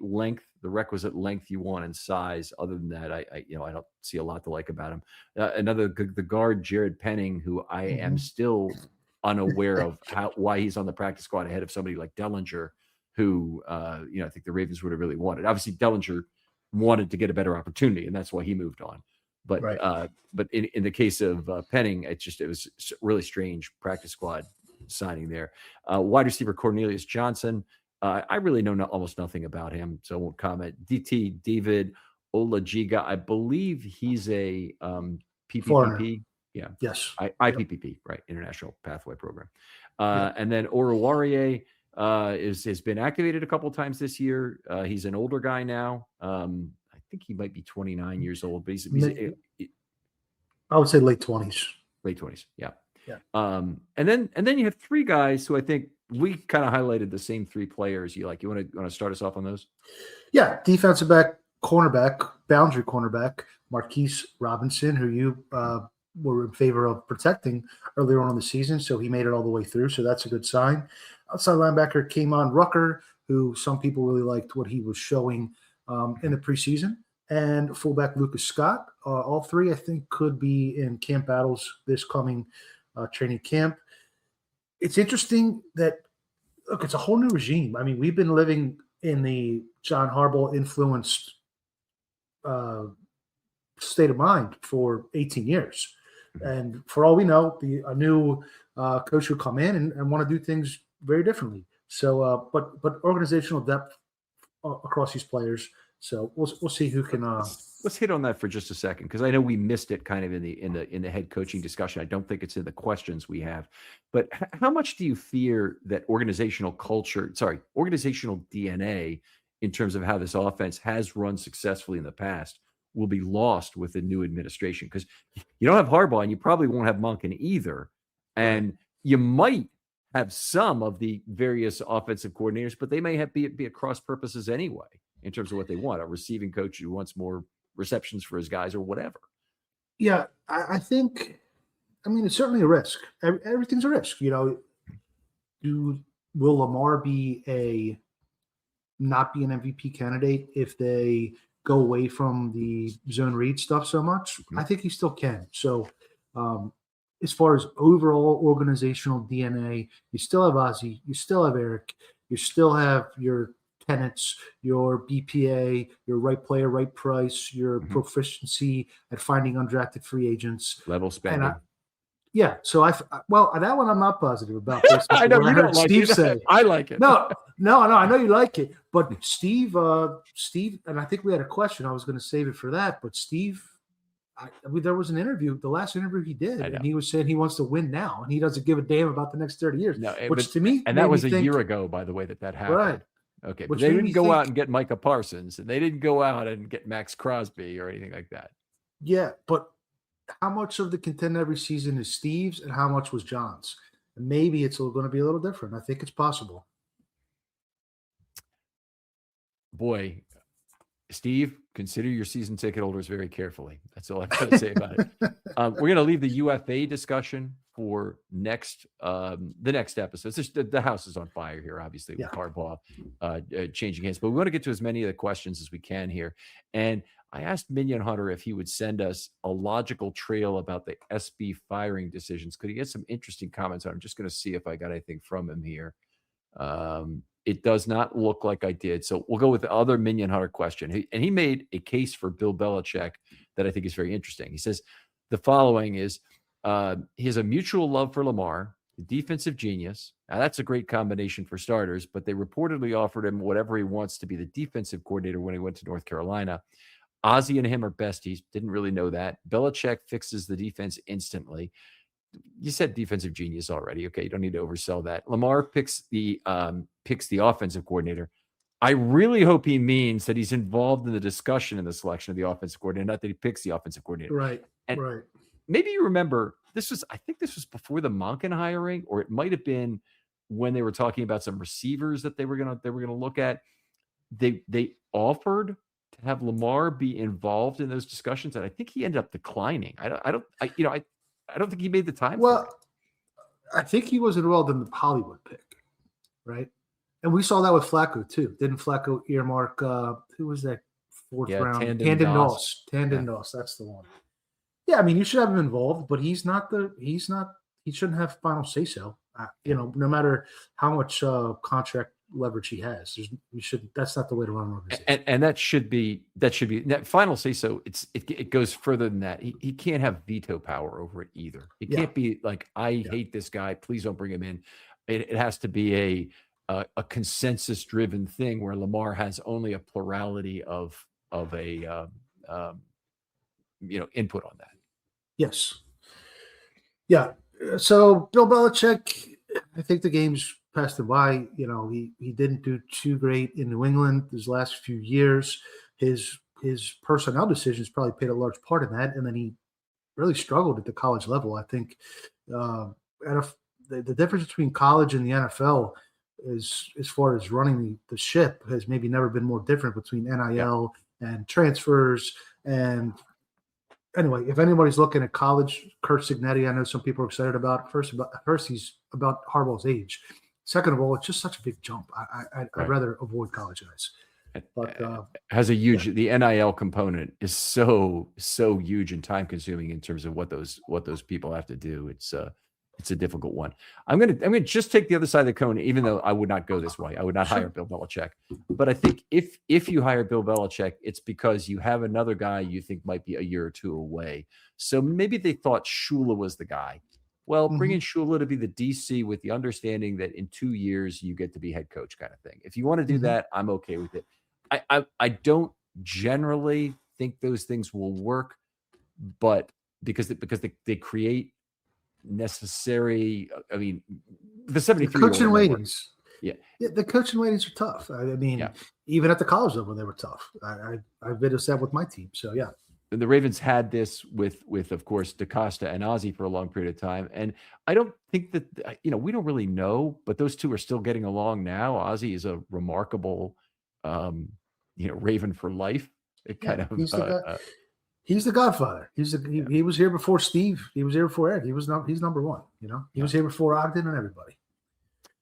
requisite length you want and size. Other than that, I don't see a lot to like about him. The guard, Jared Penning, who I am still unaware of why he's on the practice squad ahead of somebody like Dellinger, who I think the Ravens would have really wanted. Obviously, Dellinger wanted to get a better opportunity, and that's why he moved on. But but in the case of Penning, it was really strange practice squad signing there. Wide receiver Cornelius Johnson. I really know almost nothing about him, so I won't comment. DT David Olajiga, I believe he's a PPP. Foreigner. Yeah. Yes. IPPP, right? International Pathway Program. And then Oruwariye has been activated a couple of times this year. He's an older guy now. I think he might be 29 years old, but he's I would say late 20s. Late 20s, yeah. Yeah. And then you have 3 guys who I think we kind of highlighted the same 3 players you like. You want to start us off on those? Yeah, defensive back, cornerback, boundary cornerback, Marquise Robinson, who you were in favor of protecting earlier on in the season, so he made it all the way through, so that's a good sign. Outside linebacker, Kamon Rucker, who some people really liked what he was showing in the preseason, and fullback Lucas Scott. All 3, I think, could be in camp battles this coming training camp. It's interesting that, look, it's a whole new regime. I mean, we've been living in the John Harbaugh influenced state of mind for 18 years. And for all we know, a new coach will come in and want to do things very differently. So, but organizational depth across these players. So we'll see who can. Let's hit on that for just a second, because I know we missed it kind of in the head coaching discussion. I don't think it's in the questions we have. But how much do you fear that organizational DNA in terms of how this offense has run successfully in the past will be lost with the new administration? Because you don't have Harbaugh and you probably won't have Monken either. And you might have some of the various offensive coordinators, but they may be at cross purposes anyway in terms of what they want. A receiving coach who wants more receptions for his guys or whatever. Yeah, I think, it's certainly a risk. Everything's a risk. Will Lamar not be an MVP candidate if they go away from the zone read stuff so much? Mm-hmm. I think he still can. So as far as overall organizational DNA, you still have Ozzie, you still have Eric, you still have your tenants, your BPA, your right player, right price, your proficiency at finding undrafted free agents. Level spending. So that one I'm not positive about. I know you don't like Steve it. Say. I like it. No, I know you like it. But Steve, and I think we had a question. I was going to save it for that. But Steve, there was an interview, the last interview he did, and he was saying he wants to win now, and he doesn't give a damn about the next 30 years. No, to me, and that was a year ago, by the way, that happened. Right. Okay, but they didn't go out and get Micah Parsons, and they didn't go out and get Max Crosby or anything like that. Yeah, but how much of the contend every season is Steve's and how much was John's? And maybe it's going to be a little different. I think it's possible. Boy, Steve, consider your season ticket holders very carefully. That's all I've got to say about it. We're going to leave the UFA discussion for the next episode. It's just, the house is on fire here, obviously, with Harbaugh changing hands. But we want to get to as many of the questions as we can here. And I asked Minion Hunter if he would send us a logical trail about the SB firing decisions. Could he get some interesting comments on it? I'm just going to see if I got anything from him here. It does not look like I did. So we'll go with the other Minion Hunter question. He made a case for Bill Belichick that I think is very interesting. He says the following is he has a mutual love for Lamar, the defensive genius. Now, that's a great combination for starters, but they reportedly offered him whatever he wants to be the defensive coordinator when he went to North Carolina. Ozzie and him are besties. Didn't really know that. Belichick fixes the defense instantly. You said defensive genius already. Okay, you don't need to oversell that. Lamar picks the offensive coordinator. I really hope he means that he's involved in the discussion in the selection of the offensive coordinator, not that he picks the offensive coordinator. Right. And right. Maybe you remember I think this was before the Monken hiring, or it might have been when they were talking about some receivers that they were gonna look at. They offered to have Lamar be involved in those discussions, and I think he ended up declining. I don't think he made the time for it. I think he was involved in the Hollywood pick, right? And we saw that with Flacco too. Didn't Flacco earmark who was that fourth round? Tandon Doss. That's the one. Yeah, I mean, you should have him involved, but he shouldn't have final say so. No matter how much contract leverage he has, that's not the way to run an organization. And that should be that final say so. It goes further than that. He can't have veto power over it either. It can't be like, I hate this guy, please don't bring him in. It has to be a consensus driven thing where Lamar has only a plurality of a input on that. Yes. Yeah. So Bill Belichick, I think the game's passed him by. He didn't do too great in New England his last few years. His personnel decisions probably played a large part in that, and then he really struggled at the college level. I think the difference between college and the NFL is, as far as running the ship, has maybe never been more different between NIL and transfers. And anyway, if anybody's looking at college, Kurt Signetti, I know some people are excited about. First, he's about Harbaugh's age. Second of all, it's just such a big jump. I'd rather avoid college guys. But has a huge the NIL component is so huge and time consuming in terms of what those people have to do. It's a difficult one. I'm gonna just take the other side of the coin, even though I would not go this way. I would not hire Bill Belichick. But I think if you hire Bill Belichick, it's because you have another guy you think might be a year or two away. So maybe they thought Shula was the guy. Well, bring in Shula to be the DC with the understanding that in 2 years you get to be head coach, kind of thing. If you want to do that, I'm okay with it. I don't generally think those things will work, but because they create necessary. I mean, the 73 coaching waitings. Yeah, the coaching waitings are tough. I mean, even at the college level, they were tough. I've witnessed that with my team. So yeah. And the Ravens had this with of course DaCosta and Ozzie for a long period of time, and I don't think that we don't really know, but those two are still getting along now. Ozzie is a remarkable, Raven for life. He's the Godfather. He was here before Steve. He was here before Ed. He's number one. He was here before Ogden and everybody.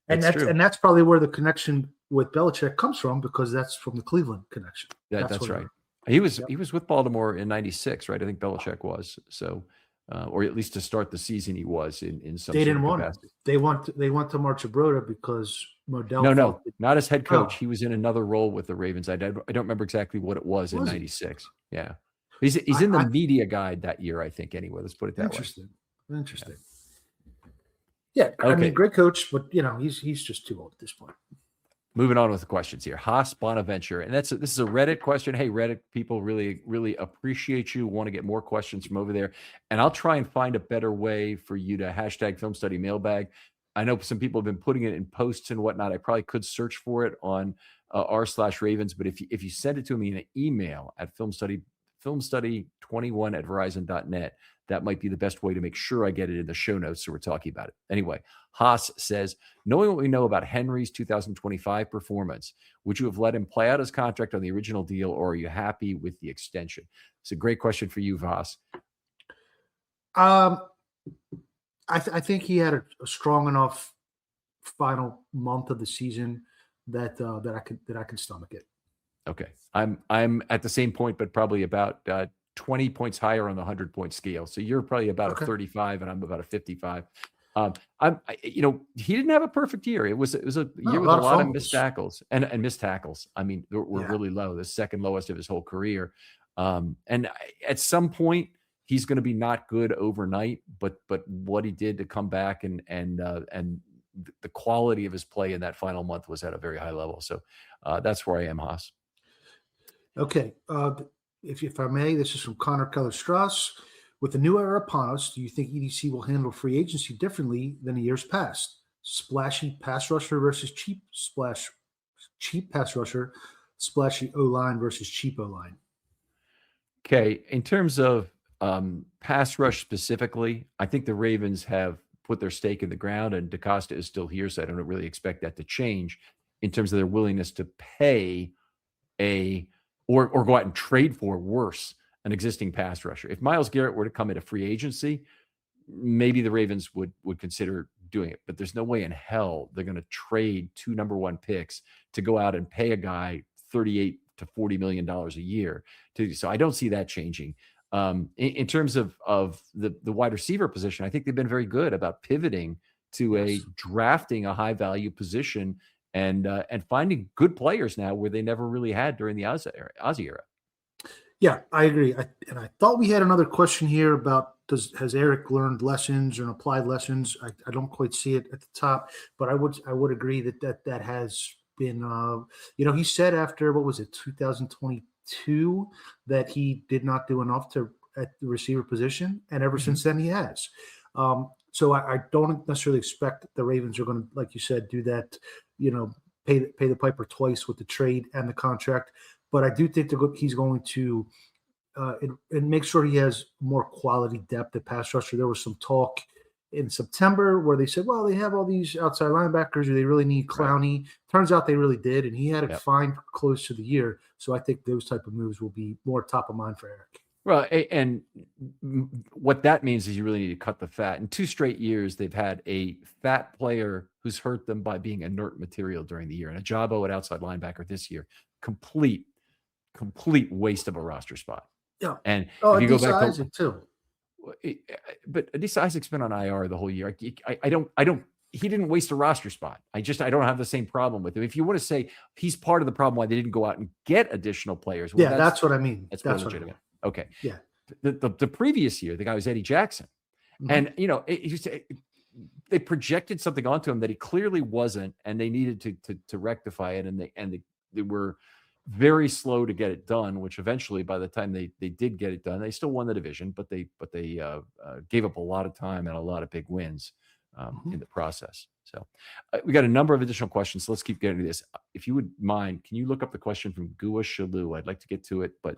And that's probably where the connection with Belichick comes from, because that's from the Cleveland connection. That's right. He was with Baltimore in '96, right? I think Belichick was. So, or at least to start the season, he was in some. They didn't want him. They went to Marchibroda because Modell. No, not as head coach. He was in another role with the Ravens. I don't remember exactly what it was in '96. Yeah. He's in the media guide that year, I think. Anyway, let's put it that way. Interesting. Yeah, okay. I mean, great coach, but he's just too old at this point. Moving on with the questions here. Haas Bonaventure, and this is a Reddit question. Hey, Reddit people, really, really appreciate you. Want to get more questions from over there, and I'll try and find a better way for you to hashtag Film Study Mailbag. I know some people have been putting it in posts and whatnot. I probably could search for it on r/Ravens, but if you send it to me in an email at filmstudy21@verizon.net, that might be the best way to make sure I get it in the show notes. So we're talking about it. Anyway, Haas says, knowing what we know about Henry's 2025 performance, would you have let him play out his contract on the original deal, or are you happy with the extension? It's a great question for you, Haas. I think he had a strong enough final month of the season that I could stomach it. Okay. I'm at the same point, but probably about 20 points higher on the 100-point scale. So you're probably about Okay. a 35 and I'm about a 55. He didn't have a perfect year. It was a No, year a with a lot of lot of missed fumbles. tackles and missed tackles. I mean, we're Yeah. really low, the second lowest of his whole career. At some point he's going to be not good overnight, but what he did to come back and the quality of his play in that final month was at a very high level. So that's where I am, Haas. Okay. If I may, this is from Connor Keller Strauss. With the new era upon us, do you think EDC will handle free agency differently than the years past? Splashy pass rusher versus cheap pass rusher, splashy O line versus cheap O line. Okay, in terms of pass rush specifically, I think the Ravens have put their stake in the ground, and DaCosta is still here, so I don't really expect that to change in terms of their willingness to pay or go out and trade for worse an existing pass rusher. If Myles Garrett were to come into free agency, maybe the Ravens would consider doing it, but there's no way in hell they're going to trade 2 number 1 picks to go out and pay a guy $38 to $40 million a year. So I don't see that changing. In terms of the wide receiver position, I think they've been very good about pivoting to drafting a high value position and finding good players now where they never really had during the Ozzie era. Yeah, I agree. I thought we had another question here about has Eric learned lessons or applied lessons? I don't quite see it at the top, but I would agree that has been. He said after what was it 2022 that he did not do enough at the receiver position, and ever since then he has. So I don't necessarily expect the Ravens are going to, like you said, do that. Pay the piper twice with the trade and the contract. But I do think he's going to and make sure he has more quality depth at pass rusher. There was some talk in September where they said, well, they have all these outside linebackers. Do they really need Clowney? Right. Turns out they really did, and he had it fine close to the year. So I think those type of moves will be more top of mind for Eric. Well, and what that means is you really need to cut the fat. In 2 straight years, they've had a fat player who's hurt them by being inert material during the year. And Ajabo at outside linebacker this year, complete waste of a roster spot. Yeah. And if you go back Isaac too. But Adisa Isaac's been on IR the whole year. He didn't waste a roster spot. I don't have the same problem with him. If you want to say he's part of the problem why they didn't go out and get additional players. Well, that's what I mean. That's legitimate. Okay. Yeah. The previous year, the guy was Eddie Jackson. And, they projected something onto him that he clearly wasn't, and they needed to rectify it. And they were very slow to get it done, which eventually, by the time they did get it done, they still won the division, but they gave up a lot of time and a lot of big wins in the process. So we got a number of additional questions. So let's keep getting to this. If you would mind, can you look up the question from Gua Shalou? I'd like to get to it, but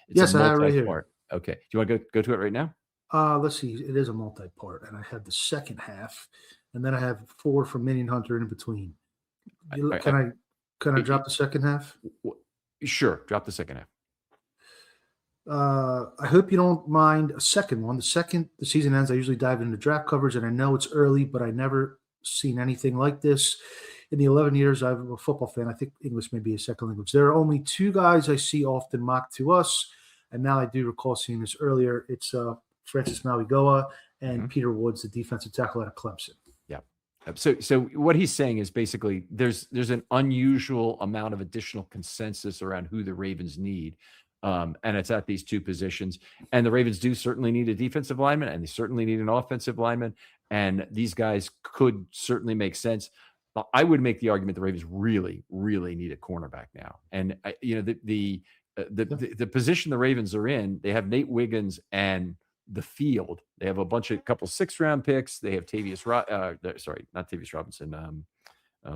it's a multi-part. Right here. Okay. Do you want to go to it right now? Let's see. It is a multi-part, and I have the second half, and then I have 4 from Minion Hunter in between. Can I drop the second half? Sure. Drop the second half. I hope you don't mind a second one. The second the season ends, I usually dive into draft coverage, and I know it's early, but I never seen anything like this. In the 11 years I'm a football fan, I think English may be a second language. There are only 2 guys I see often mocked to us, and now I do recall seeing this earlier. It's Francis Mauigoa and Peter Woods, the defensive tackle out of Clemson. Yeah. So what he's saying is basically there's an unusual amount of additional consensus around who the Ravens need. And it's at these 2 positions. And the Ravens do certainly need a defensive lineman, and they certainly need an offensive lineman. And these guys could certainly make sense. I would make the argument the Ravens really, really need a cornerback now. And the position the Ravens are in, they have Nate Wiggins and the field. They have a couple 6th-round picks. They have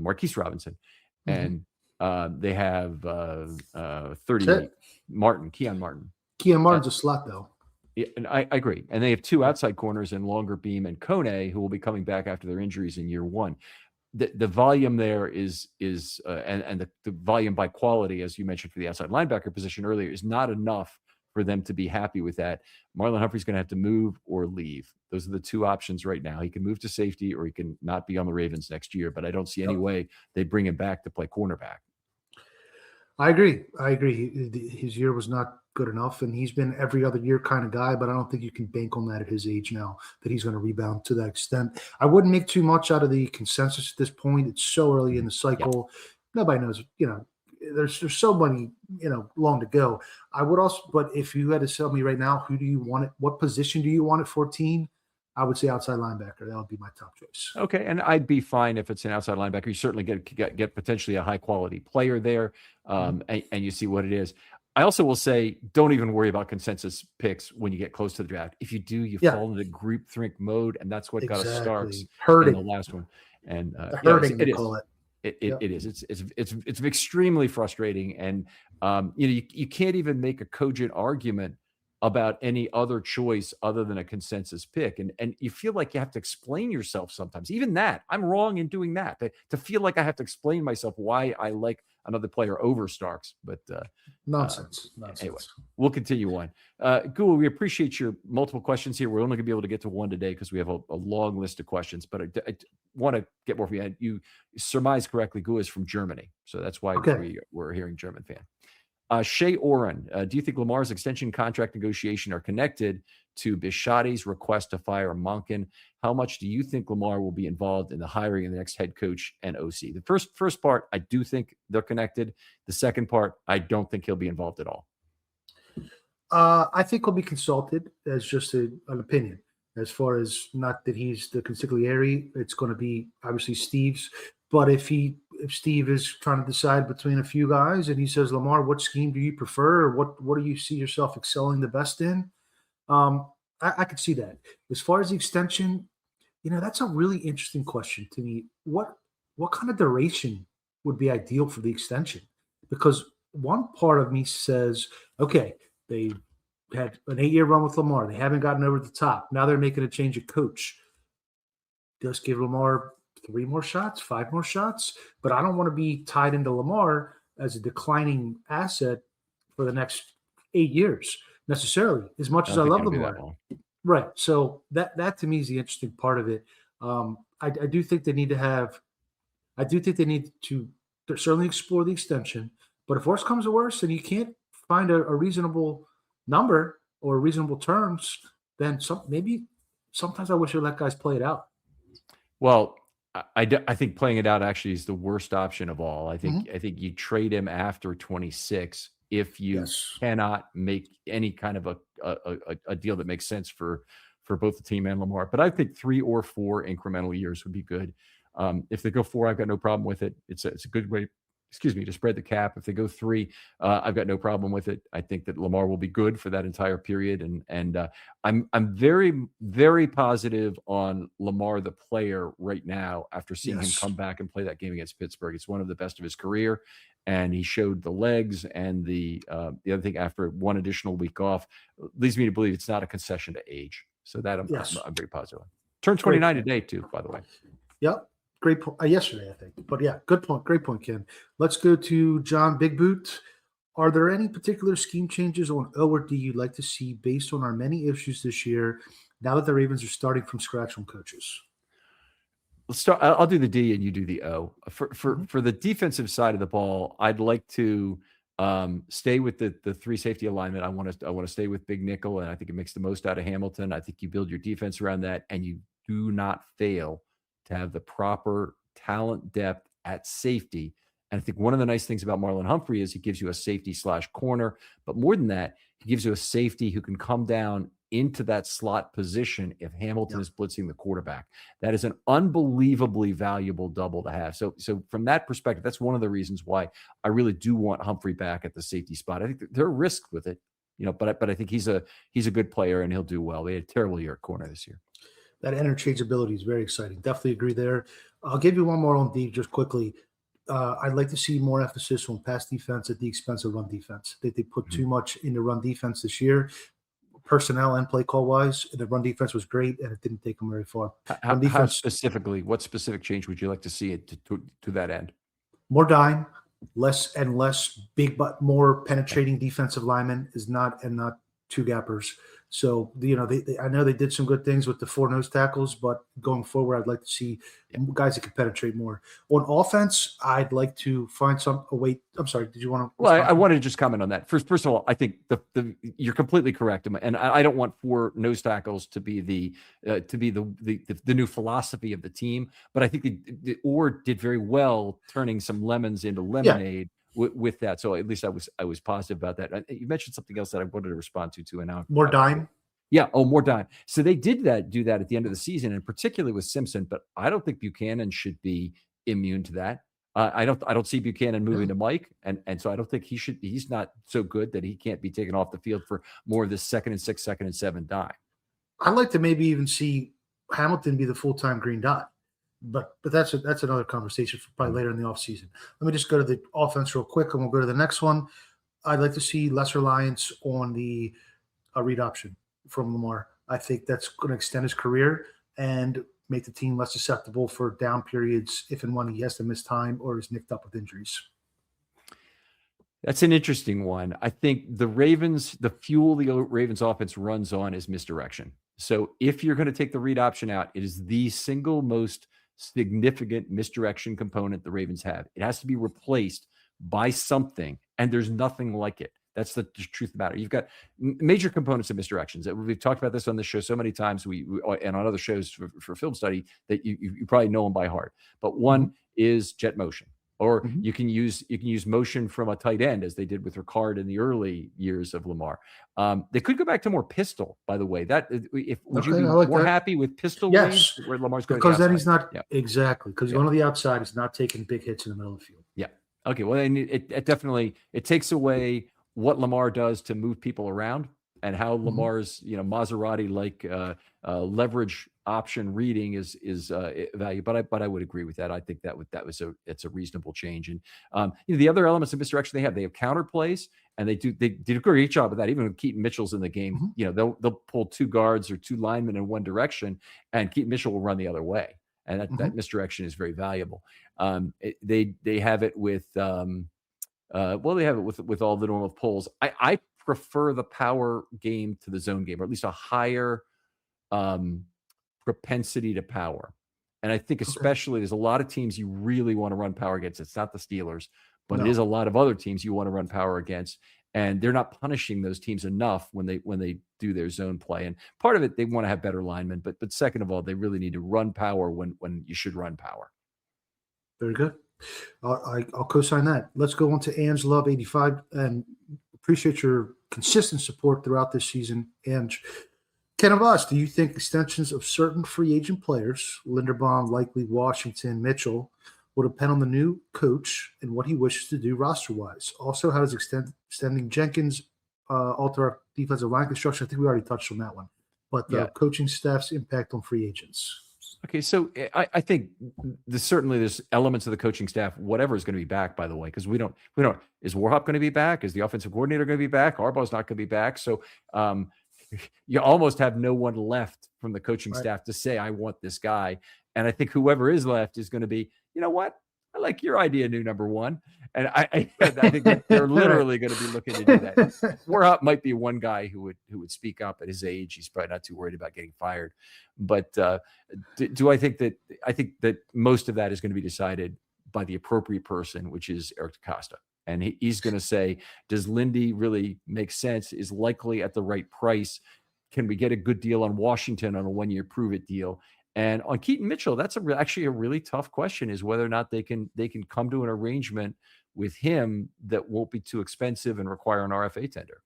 Marquise Robinson, and they have 38 Keon Martin. Keon Martin's a slot though. Yeah, and I agree. And they have 2 outside corners in Longer Beam and Kone, who will be coming back after their injuries in year 1. The volume there is the volume by quality, as you mentioned for the outside linebacker position earlier, is not enough for them to be happy with that. Marlon Humphrey's going to have to move or leave. Those are the 2 options right now. He can move to safety, or he can not be on the Ravens next year, but I don't see any way they bring him back to play cornerback. I agree. His year was not good enough, and he's been every other year kind of guy, but I don't think you can bank on that at his age now that he's going to rebound to that extent. I wouldn't make too much out of the consensus at this point. It's so early in the cycle. Nobody knows, there's so many, long to go. I would also, but if you had to tell me right now, who do you want it? What position do you want at 14? I would say outside linebacker. That would be my top choice. Okay, and I'd be fine if it's an outside linebacker. You certainly get potentially a high quality player there, and you see what it is. I also will say, don't even worry about consensus picks when you get close to the draft. If you do, you fall into group think mode, and that's what got us Starks in the last one. And hurting, it is. It is. It's extremely frustrating, and you can't even make a cogent argument about any other choice other than a consensus pick. And you feel like you have to explain yourself sometimes. Even that, I'm wrong in doing that. To feel like I have to explain myself why I like another player over Starks. But nonsense. Anyway, we'll continue on. Ghoul, we appreciate your multiple questions here. We're only going to be able to get to one today because we have a long list of questions. But I want to get more from you. You surmised correctly, Ghoul is from Germany. So that's why we're hearing German fan. Shay Oren, do you think Lamar's extension contract negotiation are connected to Bisciotti's request to fire Monken? How much do you think Lamar will be involved in the hiring of the next head coach and OC? The first part, I do think they're connected. The second part, I don't think he'll be involved at all. I think he'll be consulted as just an opinion. As far as not that he's the consigliere, it's going to be obviously Steve's. But if Steve is trying to decide between a few guys and he says, Lamar, what scheme do you prefer? Or what do you see yourself excelling the best in? I could see that. As far as the extension, that's a really interesting question to me. What kind of duration would be ideal for the extension? Because one part of me says, okay, they had an 8-year run with Lamar. They haven't gotten over the top. Now they're making a change of coach. Just give Lamar 3 more shots, 5 more shots. But I don't want to be tied into Lamar as a declining asset for the next 8 years necessarily, as much as I love Lamar. Right. So that to me is the interesting part of it. I do think they need to certainly explore the extension. But if worse comes to worse and you can't find a reasonable number or reasonable terms, then sometimes I wish I'd let guys play it out. Well, I think playing it out actually is the worst option of all. I think you trade him after 26 if you cannot make any kind of a deal that makes sense for both the team and Lamar. But I think 3 or 4 incremental years would be good. If they go 4, I've got no problem with it. It's a good way, to spread the cap. If they go 3, I've got no problem with it. I think that Lamar will be good for that entire period. And I'm very, very positive on Lamar, the player, right now, after seeing him come back and play that game against Pittsburgh. It's one of the best of his career. And he showed the legs, and the other thing, after one additional week off, leads me to believe it's not a concession to age. So that I'm very positive on. Turned 29 today too, by the way. Yep. Great point. Yesterday, I think. But yeah, good point. Great point, Ken. Let's go to John Big Boot. Are there any particular scheme changes on O or D you'd like to see based on our many issues this year, now that the Ravens are starting from scratch from coaches? Let's start. I'll do the D and you do the O. For the defensive side of the ball, I'd like to stay with the 3 safety alignment. I want to stay with Big Nickel, and I think it makes the most out of Hamilton. I think you build your defense around that, and you do not fail to have the proper talent depth at safety. And I think one of the nice things about Marlon Humphrey is he gives you a safety / corner, but more than that, he gives you a safety who can come down into that slot position if Hamilton is blitzing the quarterback. That is an unbelievably valuable double to have. So from that perspective, that's one of the reasons why I really do want Humphrey back at the safety spot. I think there are risks with it, but I think he's a good player and he'll do well. They had a terrible year at corner this year. That interchangeability is very exciting. Definitely agree there. I'll give you one more on D just quickly. I'd like to see more emphasis on pass defense at the expense of run defense. They put too much into run defense this year, personnel and play call wise. The run defense was great, and it didn't take them very far. How specifically, what specific change would you like to see it to that end? More dime, less big but more penetrating defensive linemen and not 2 gappers. So, I know they did some good things with the 4 nose tackles, but going forward, I'd like to see guys that can penetrate more. On offense, I'd like to find wait, I'm sorry. Did you want to? Well, I wanted to just comment on that. First of all, I think you're completely correct, and I don't want 4 nose tackles to be the new philosophy of the team. But I think the Orr did very well turning some lemons into lemonade with that. So at least I was positive about that. You mentioned something else that I wanted to respond to and now more dime. Yeah. Oh, more dime. So they do that at the end of the season, and particularly with Simpson. But I don't think Buchanan should be immune to that. I don't see Buchanan moving to Mike, and so I don't think he's not so good that he can't be taken off the field for more of this 2nd and 6, 2nd and 7 dime. I'd like to maybe even see Hamilton be the full-time green dot, but that's another conversation for probably later in the offseason. Let me just go to the offense real quick, and we'll go to the next one. I'd like to see less reliance on the read option from Lamar. I think that's going to extend his career and make the team less susceptible for down periods if and when he has to miss time or is nicked up with injuries. That's an interesting one. I think the fuel the Ravens offense runs on is misdirection. So if you're going to take the read option out, it is the single most significant misdirection component the Ravens have. It has to be replaced by something, and there's nothing like it. That's the truth about it. You've got major components of misdirections. We've talked about this on the show so many times, and on other shows for film study that you probably know them by heart. But one is jet motion, or you can use motion from a tight end, as they did with Ricard in the early years of Lamar. They could go back to more pistol, by the way. Would you be more happy with pistol waves where Lamar's going because then he's not exactly because going to the outside, he's not taking big hits in the middle of the field. Yeah. Okay. Well, it definitely takes away what Lamar does to move people around and how Lamar's Maserati like leverage option reading is value. But I would agree with that. I think it's a reasonable change. And the other elements of misdirection they have counter plays, and they did a great job of that. Even when Keaton Mitchell's in the game, they'll pull 2 guards or 2 linemen in one direction, and Keaton Mitchell will run the other way. And that misdirection is very valuable. They have it with they have it with all the normal pulls. I prefer the power game to the zone game, or at least a higher propensity to power. And I think especially there's a lot of teams you really want to run power against. It's not the Steelers, but it is a lot of other teams you want to run power against. And they're not punishing those teams enough when they do their zone play. And part of it, they want to have better linemen. But second of all, they really need to run power when you should run power. Very good. I'll co-sign that. Let's go on to Ange Love 85, and appreciate your consistent support throughout this season. Ange, Ken of us, do you think extensions of certain free agent players, Linderbaum, likely Washington, Mitchell, will depend on the new coach and what he wishes to do roster-wise? Also, how does extending Jenkins alter our defensive line construction? I think we already touched on that one. But the coaching staff's impact on free agents. Okay, so I think there's elements of the coaching staff, whatever is going to be back, by the way, because we don't, is Warhop going to be back? Is the offensive coordinator going to be back? Harbaugh's not going to be back. So you almost have no one left from the coaching staff to say, I want this guy. And I think whoever is left is going to be, you know what? I like your idea, new number one. And I think that they're literally going to be looking to do that. Warhop might be one guy who would speak up at his age. He's probably not too worried about getting fired. But I think that most of that is going to be decided by the appropriate person, which is Eric DeCosta. And he's going to say, does Lindy really make sense? Is likely at the right price? Can we get a good deal on Washington on a 1-year prove-it deal? And on Keaton Mitchell, that's actually a really tough question, is whether or not they can come to an arrangement with him that won't be too expensive and require an RFA tender.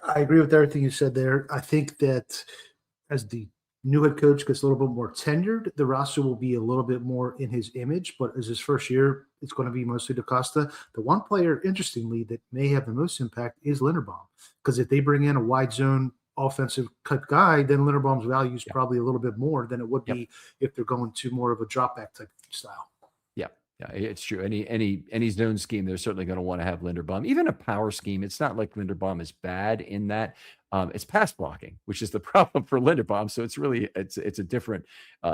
I agree with everything you said there. I think that as the new head coach gets a little bit more tenured, the roster will be a little bit more in his image. But as his first year, it's going to be mostly DeCosta. The one player, interestingly, that may have the most impact is Linderbaum, because if they bring in a wide zone offensive type guy, then Linderbaum's value is probably a little bit more than it would be if they're going to more of a drop back type style. Yeah, it's true. Any zone scheme, they're certainly going to want to have Linderbaum. Even a power scheme, it's not like Linderbaum is bad in that. It's pass blocking, which is the problem for Linderbaum. So it's a different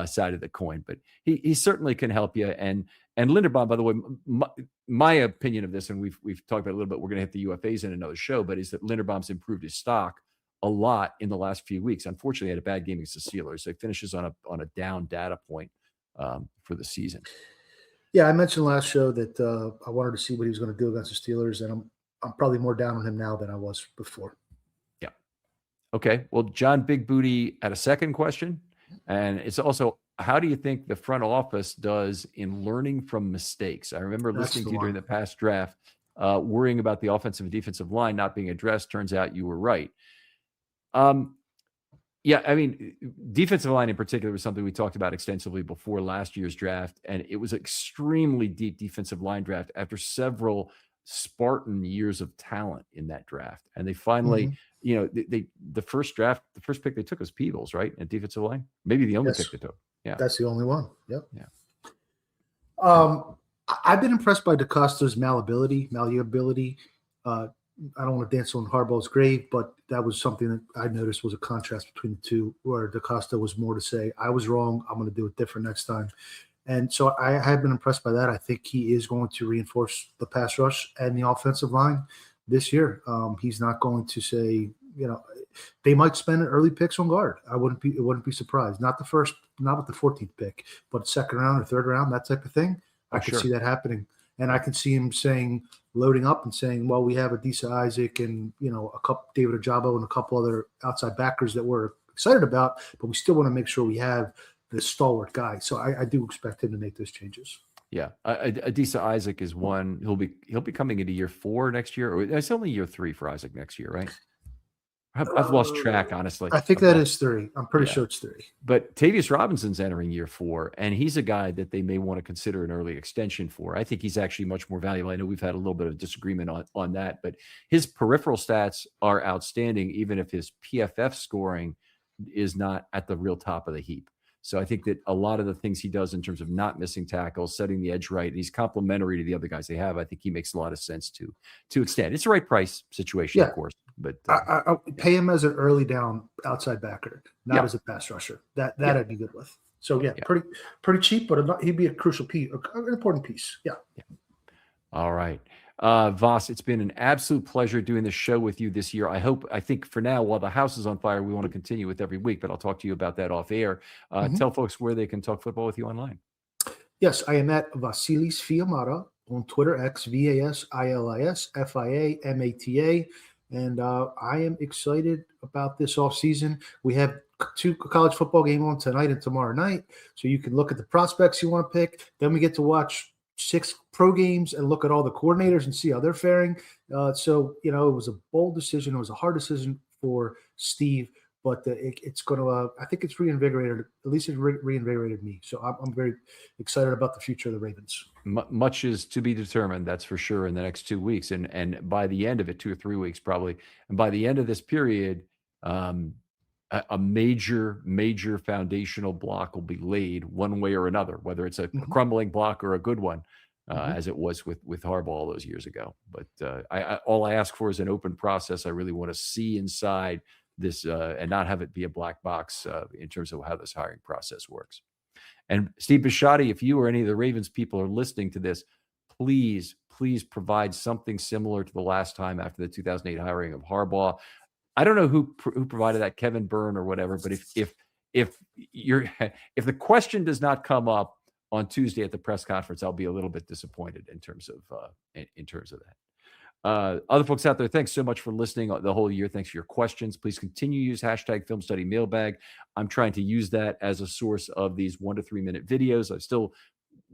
side of the coin. But he certainly can help you. And Linderbaum, by the way, my opinion of this, and we've talked about it a little bit. We're going to hit the UFAs in another show, but is that Linderbaum's improved his stock a lot in the last few weeks. Unfortunately, had a bad game against the Steelers. So he finishes on a down data point for the season. Yeah, I mentioned last show that I wanted to see what he was going to do against the Steelers, and I'm probably more down on him now than I was before. Yeah. Okay. Well, John Big Booty had a second question, and it's also, how do you think the front office does in learning from mistakes? I remember listening to you during the past draft, worrying about the offensive and defensive line not being addressed. Turns out you were right. Yeah, I mean, defensive line in particular was something we talked about extensively before last year's draft, and it was extremely deep defensive line draft after several Spartan years of talent in that draft. And they finally, the first pick they took was Peebles, right? At defensive line, maybe the only pick they took. Yeah, that's the only one. Yep. Yeah. I've been impressed by DaCosta's malleability. I don't want to dance on Harbaugh's grave, but that was something that I noticed was a contrast between the two, where DaCosta was more to say, I was wrong, I'm going to do it different next time. And so I have been impressed by that. I think he is going to reinforce the pass rush and the offensive line this year. He's not going to say, they might spend early picks on guard. It wouldn't be surprised. Not with the 14th pick, but second round or third round, that type of thing. I could see that happening. And I can see him loading up and saying, well, we have Adisa Isaac and, a couple David Ojabo and a couple other outside backers that we're excited about, but we still want to make sure we have the stalwart guy. So I do expect him to make those changes. Yeah. Adisa Isaac is one. He'll be coming into year 4 next year, or it's only year 3 for Isaac next year, right? I've lost track, honestly. I think that is 3. I'm pretty sure it's 3. But Tavius Robinson's entering year 4, and he's a guy that they may want to consider an early extension for. I think he's actually much more valuable. I know we've had a little bit of disagreement on that, but his peripheral stats are outstanding, even if his PFF scoring is not at the real top of the heap. So I think that a lot of the things he does in terms of not missing tackles, setting the edge right, he's complementary to the other guys they have. I think he makes a lot of sense to extend. It's the right price situation, of course. But I pay him as an early down outside backer, not as a pass rusher. That I'd be good with. So pretty cheap, but he'd be a crucial piece, an important piece. Yeah. All right. Voss, it's been an absolute pleasure doing this show with you this year. I think for now, while the house is on fire, we want to continue with every week, but I'll talk to you about that off air. Tell folks where they can talk football with you online. Yes, I am at Vasilis Fiamata on Twitter, X VASILIS FIAMATA. And I am excited about this offseason. We have 2 college football games on tonight and tomorrow night. So you can look at the prospects you want to pick. Then we get to watch 6 pro games and look at all the coordinators and see how they're faring. So it was a bold decision. It was a hard decision for Steve, but it's going to, I think it's reinvigorated, at least it reinvigorated me. So I'm very excited about the future of the Ravens. Much is to be determined, that's for sure, in the next 2 weeks. And by the end of it, 2 or 3 weeks probably, and by the end of this period, a major foundational block will be laid one way or another, whether it's a crumbling block or a good one, as it was with Harbaugh all those years ago. But all I ask for is an open process. I really want to see inside this and not have it be a black box in terms of how this hiring process works. And Steve Bisciotti, if you or any of the Ravens people are listening to this, please provide something similar to the last time after the 2008 hiring of Harbaugh. I don't know who provided that, Kevin Byrne or whatever, but if the question does not come up on Tuesday at the press conference, I'll be a little bit disappointed in terms of that. Other folks out there, thanks so much for listening the whole year. Thanks for your questions. Please continue to use hashtag Filmstudy Mailbag. I'm trying to use that as a source of these 1 to 3 minute videos. I'm still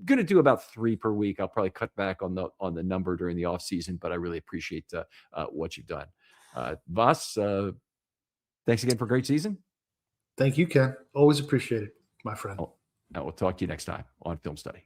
going to do about 3 per week. I'll probably cut back on the number during the off season, but I really appreciate what you've done. Voss, thanks again for a great season. Thank you, Ken. Always appreciate it, my friend. I will talk to you next time on Film Study.